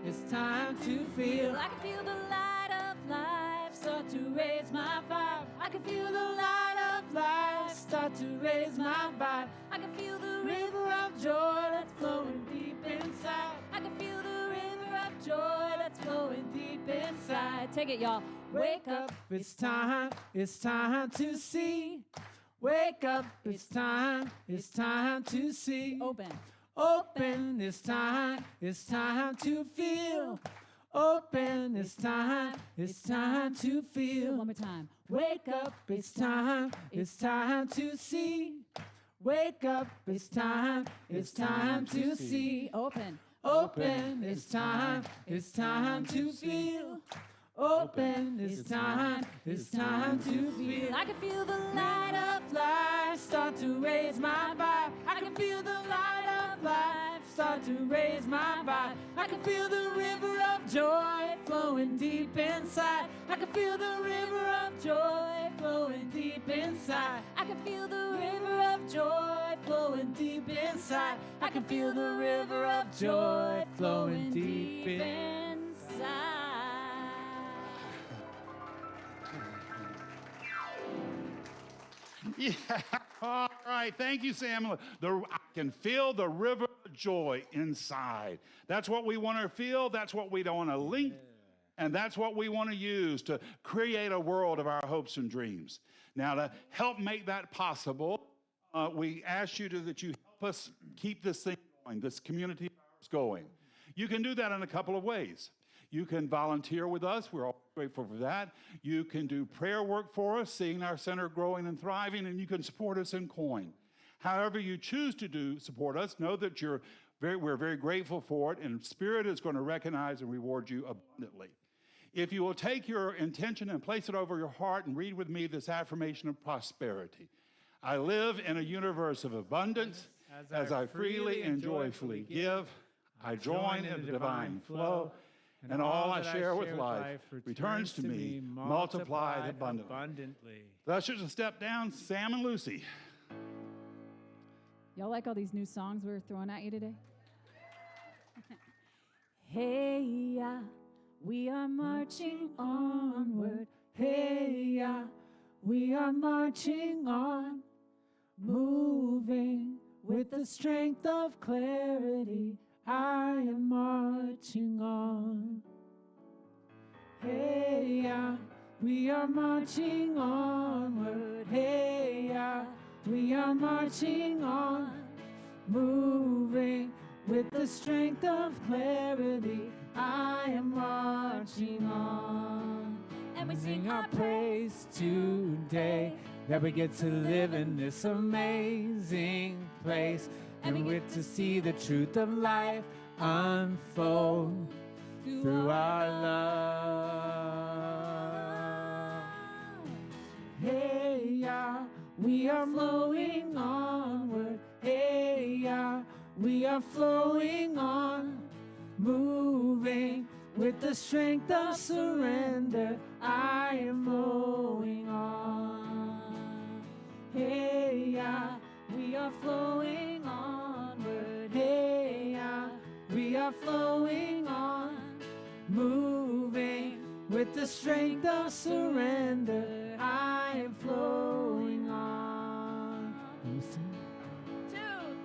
S3: it's time to feel.
S2: I can feel the light of life start to raise my vibe. I can feel the light of life
S3: Start to raise my vibe.
S2: I can feel the river.
S3: River of joy that's flowing deep inside.
S2: I can feel the river of joy that's flowing deep inside. Take it, y'all.
S3: Wake up, it's time to see. Wake up, it's time to see.
S2: Open.
S3: Open, it's time to feel. Open, it's time to feel.
S2: One more time.
S3: Wake up, it's time to see. Wake up, it's time to see.
S2: Open.
S3: Open, it's time to feel. Open, it's time to feel.
S2: I can feel the light of
S3: Life start to raise my vibe. I can feel the light of life start to raise my vibe. I can feel the river of joy flowing deep inside. I can feel the river of joy flowing deep inside.
S2: I can feel the river of joy flowing deep inside.
S3: I can feel the river of joy flowing deep
S2: inside.
S4: Yeah. All right. Thank you, Sam. I can feel the river of joy inside. That's what we want to feel. That's what we want to link. And that's what we want to use to create a world of our hopes and dreams. Now, to help make that possible, we ask you that you help us keep this thing going, this community going. You can do that in a couple of ways. You can volunteer with us. We're all grateful for that. You can do prayer work for us, seeing our center growing and thriving, and you can support us in coin. However you choose to support us, know that we're very grateful for it, and Spirit is going to recognize and reward you abundantly. If you will take your intention and place it over your heart and read with me this affirmation of prosperity. I live in a universe of abundance. As I freely and joyfully give, I join in the divine flow, and all I share with life returns to me, multiplied abundantly. The ushers will step down, Sam and Lucy.
S2: Y'all like all these new songs we're throwing at you today? Hey, yeah, we are marching onward.
S3: Hey, yeah, we are marching on, moving with the strength of clarity. I am marching on. Hey, yeah, we are marching onward. Hey, yeah, we are marching on, moving with the strength of clarity. I am marching on.
S2: And we sing
S3: our praise today, that we get to live in this amazing place, and we get to see the truth of life unfold through our love. Hey, yeah, we are flowing onward. Hey, yeah, we are flowing on, moving with the strength of surrender. I am flowing on. Hey, yeah, we are flowing onward. Hey, yeah, we are flowing on, moving with the strength of surrender. I am flowing on.
S2: 2,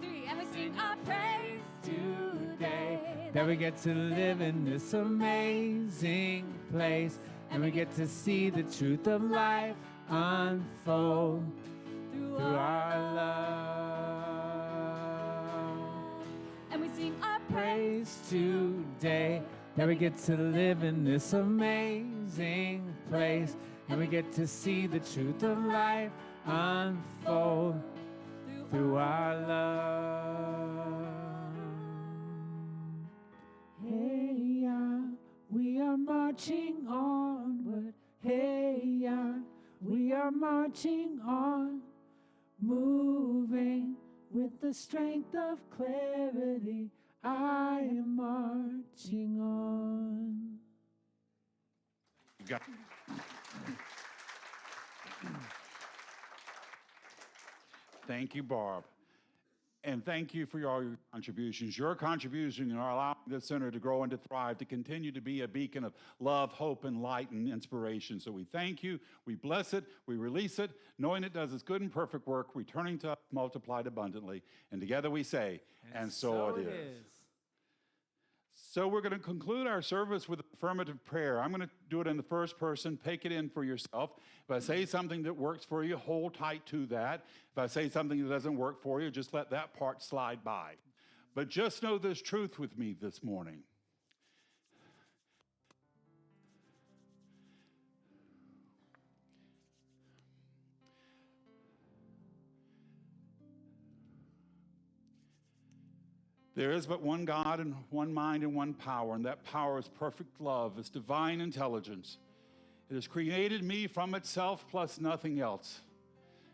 S2: 3, and we sing our praise today.
S3: that we get to live in this amazing place. And we get to see the truth of life unfold through our love.
S2: And we sing our
S3: Praise today that we get to live in this amazing place. And we get to see the truth of life unfold through our love. Hey, yeah, we are marching onward. Hey, yeah, we are marching on, moving with the strength of clarity. I am marching on.
S4: Got- Thank you, Barb. And thank you for all your contributions. Your contributions are allowing the center to grow and to thrive, to continue to be a beacon of love, hope, and light and inspiration. So we thank you, we bless it, we release it, knowing it does its good and perfect work, returning to us multiplied abundantly. And together we say, and so it is. So we're going to conclude our service with affirmative prayer. I'm going to do it in the first person. Take it in for yourself. If I say something that works for you, hold tight to that. If I say something that doesn't work for you, just let that part slide by. But just know this truth with me this morning. There is but one God and one mind and one power, and that power is perfect love, it's divine intelligence. It has created me from itself plus nothing else.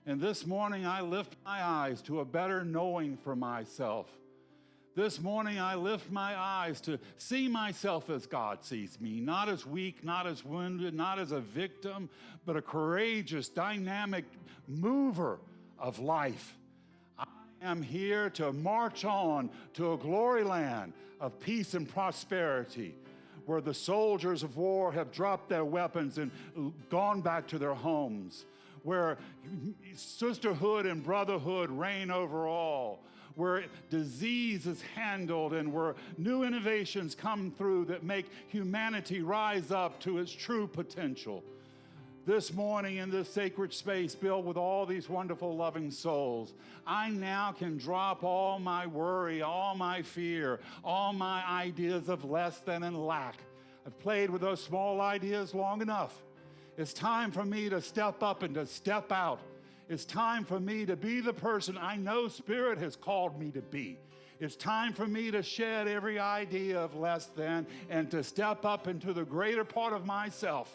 S4: And this morning I lift my eyes to a better knowing for myself. This morning I lift my eyes to see myself as God sees me, not as weak, not as wounded, not as a victim, but a courageous, dynamic mover of life. I am here to march on to a glory land of peace and prosperity, where the soldiers of war have dropped their weapons and gone back to their homes, where sisterhood and brotherhood reign over all, where disease is handled and where new innovations come through that make humanity rise up to its true potential. This morning in this sacred space filled with all these wonderful loving souls, I now can drop all my worry, all my fear, all my ideas of less than and lack. I've played with those small ideas long enough. It's time for me to step up and to step out. It's time for me to be the person I know Spirit has called me to be. It's time for me to shed every idea of less than and to step up into the greater part of myself.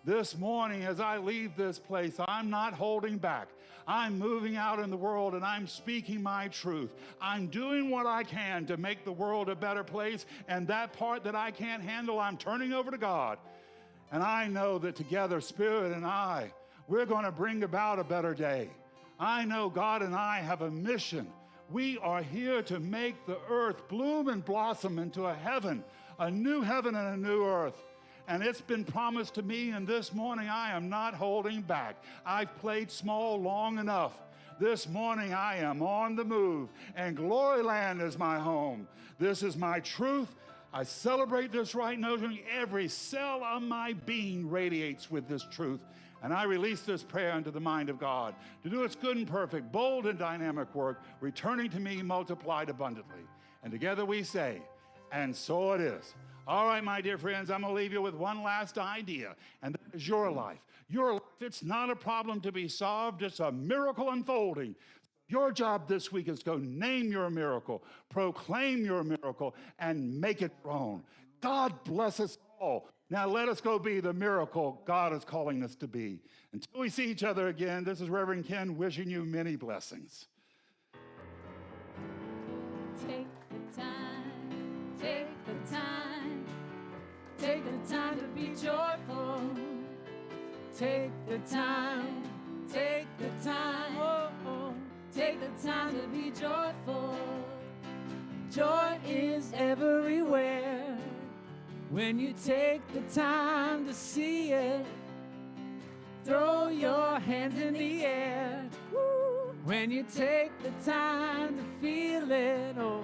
S4: This morning, as I leave this place, I'm not holding back. I'm moving out in the world and I'm speaking my truth. I'm doing what I can to make the world a better place, and that part that I can't handle, I'm turning over to God. And I know that together, Spirit and I, we're going to bring about a better day. I know God and I have a mission. We are here to make the earth bloom and blossom into a new heaven and a new earth. And it's been promised to me, and this morning I am not holding back. I've played small long enough. This morning I am on the move, and Gloryland is my home. This is my truth. I celebrate this right now. Every cell of my being radiates with this truth. And I release this prayer into the mind of God to do its good and perfect, bold and dynamic work, returning to me multiplied abundantly. And together we say, and so it is. All right, my dear friends, I'm going to leave you with one last idea, and that is your life. Your life, it's not a problem to be solved. It's a miracle unfolding. Your job this week is to go name your miracle, proclaim your miracle, and make it your own. God bless us all. Now let us go be the miracle God is calling us to be. Until we see each other again, this is Reverend Ken wishing you many blessings.
S2: Take the time, take the time, take the time to be joyful.
S3: Take the time, take the time, oh, oh.
S2: Take the time to be joyful.
S3: Joy is everywhere when you take the time to see it. Throw your hands in the air. Woo. When you take the time to feel it, oh,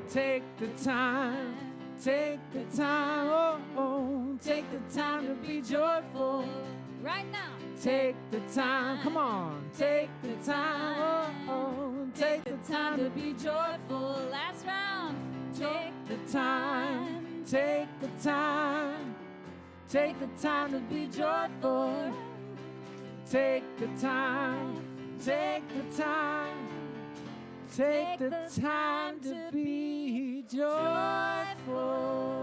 S3: Take the time, take the time, oh, oh, take the time to be joyful.
S2: Right now.
S3: Take the time, come on, take the time, oh, oh, take the time to be joyful.
S2: Last round.
S3: Take the time, take the time, take the time to be joyful. Take the time, take the time, take the time to be joyful.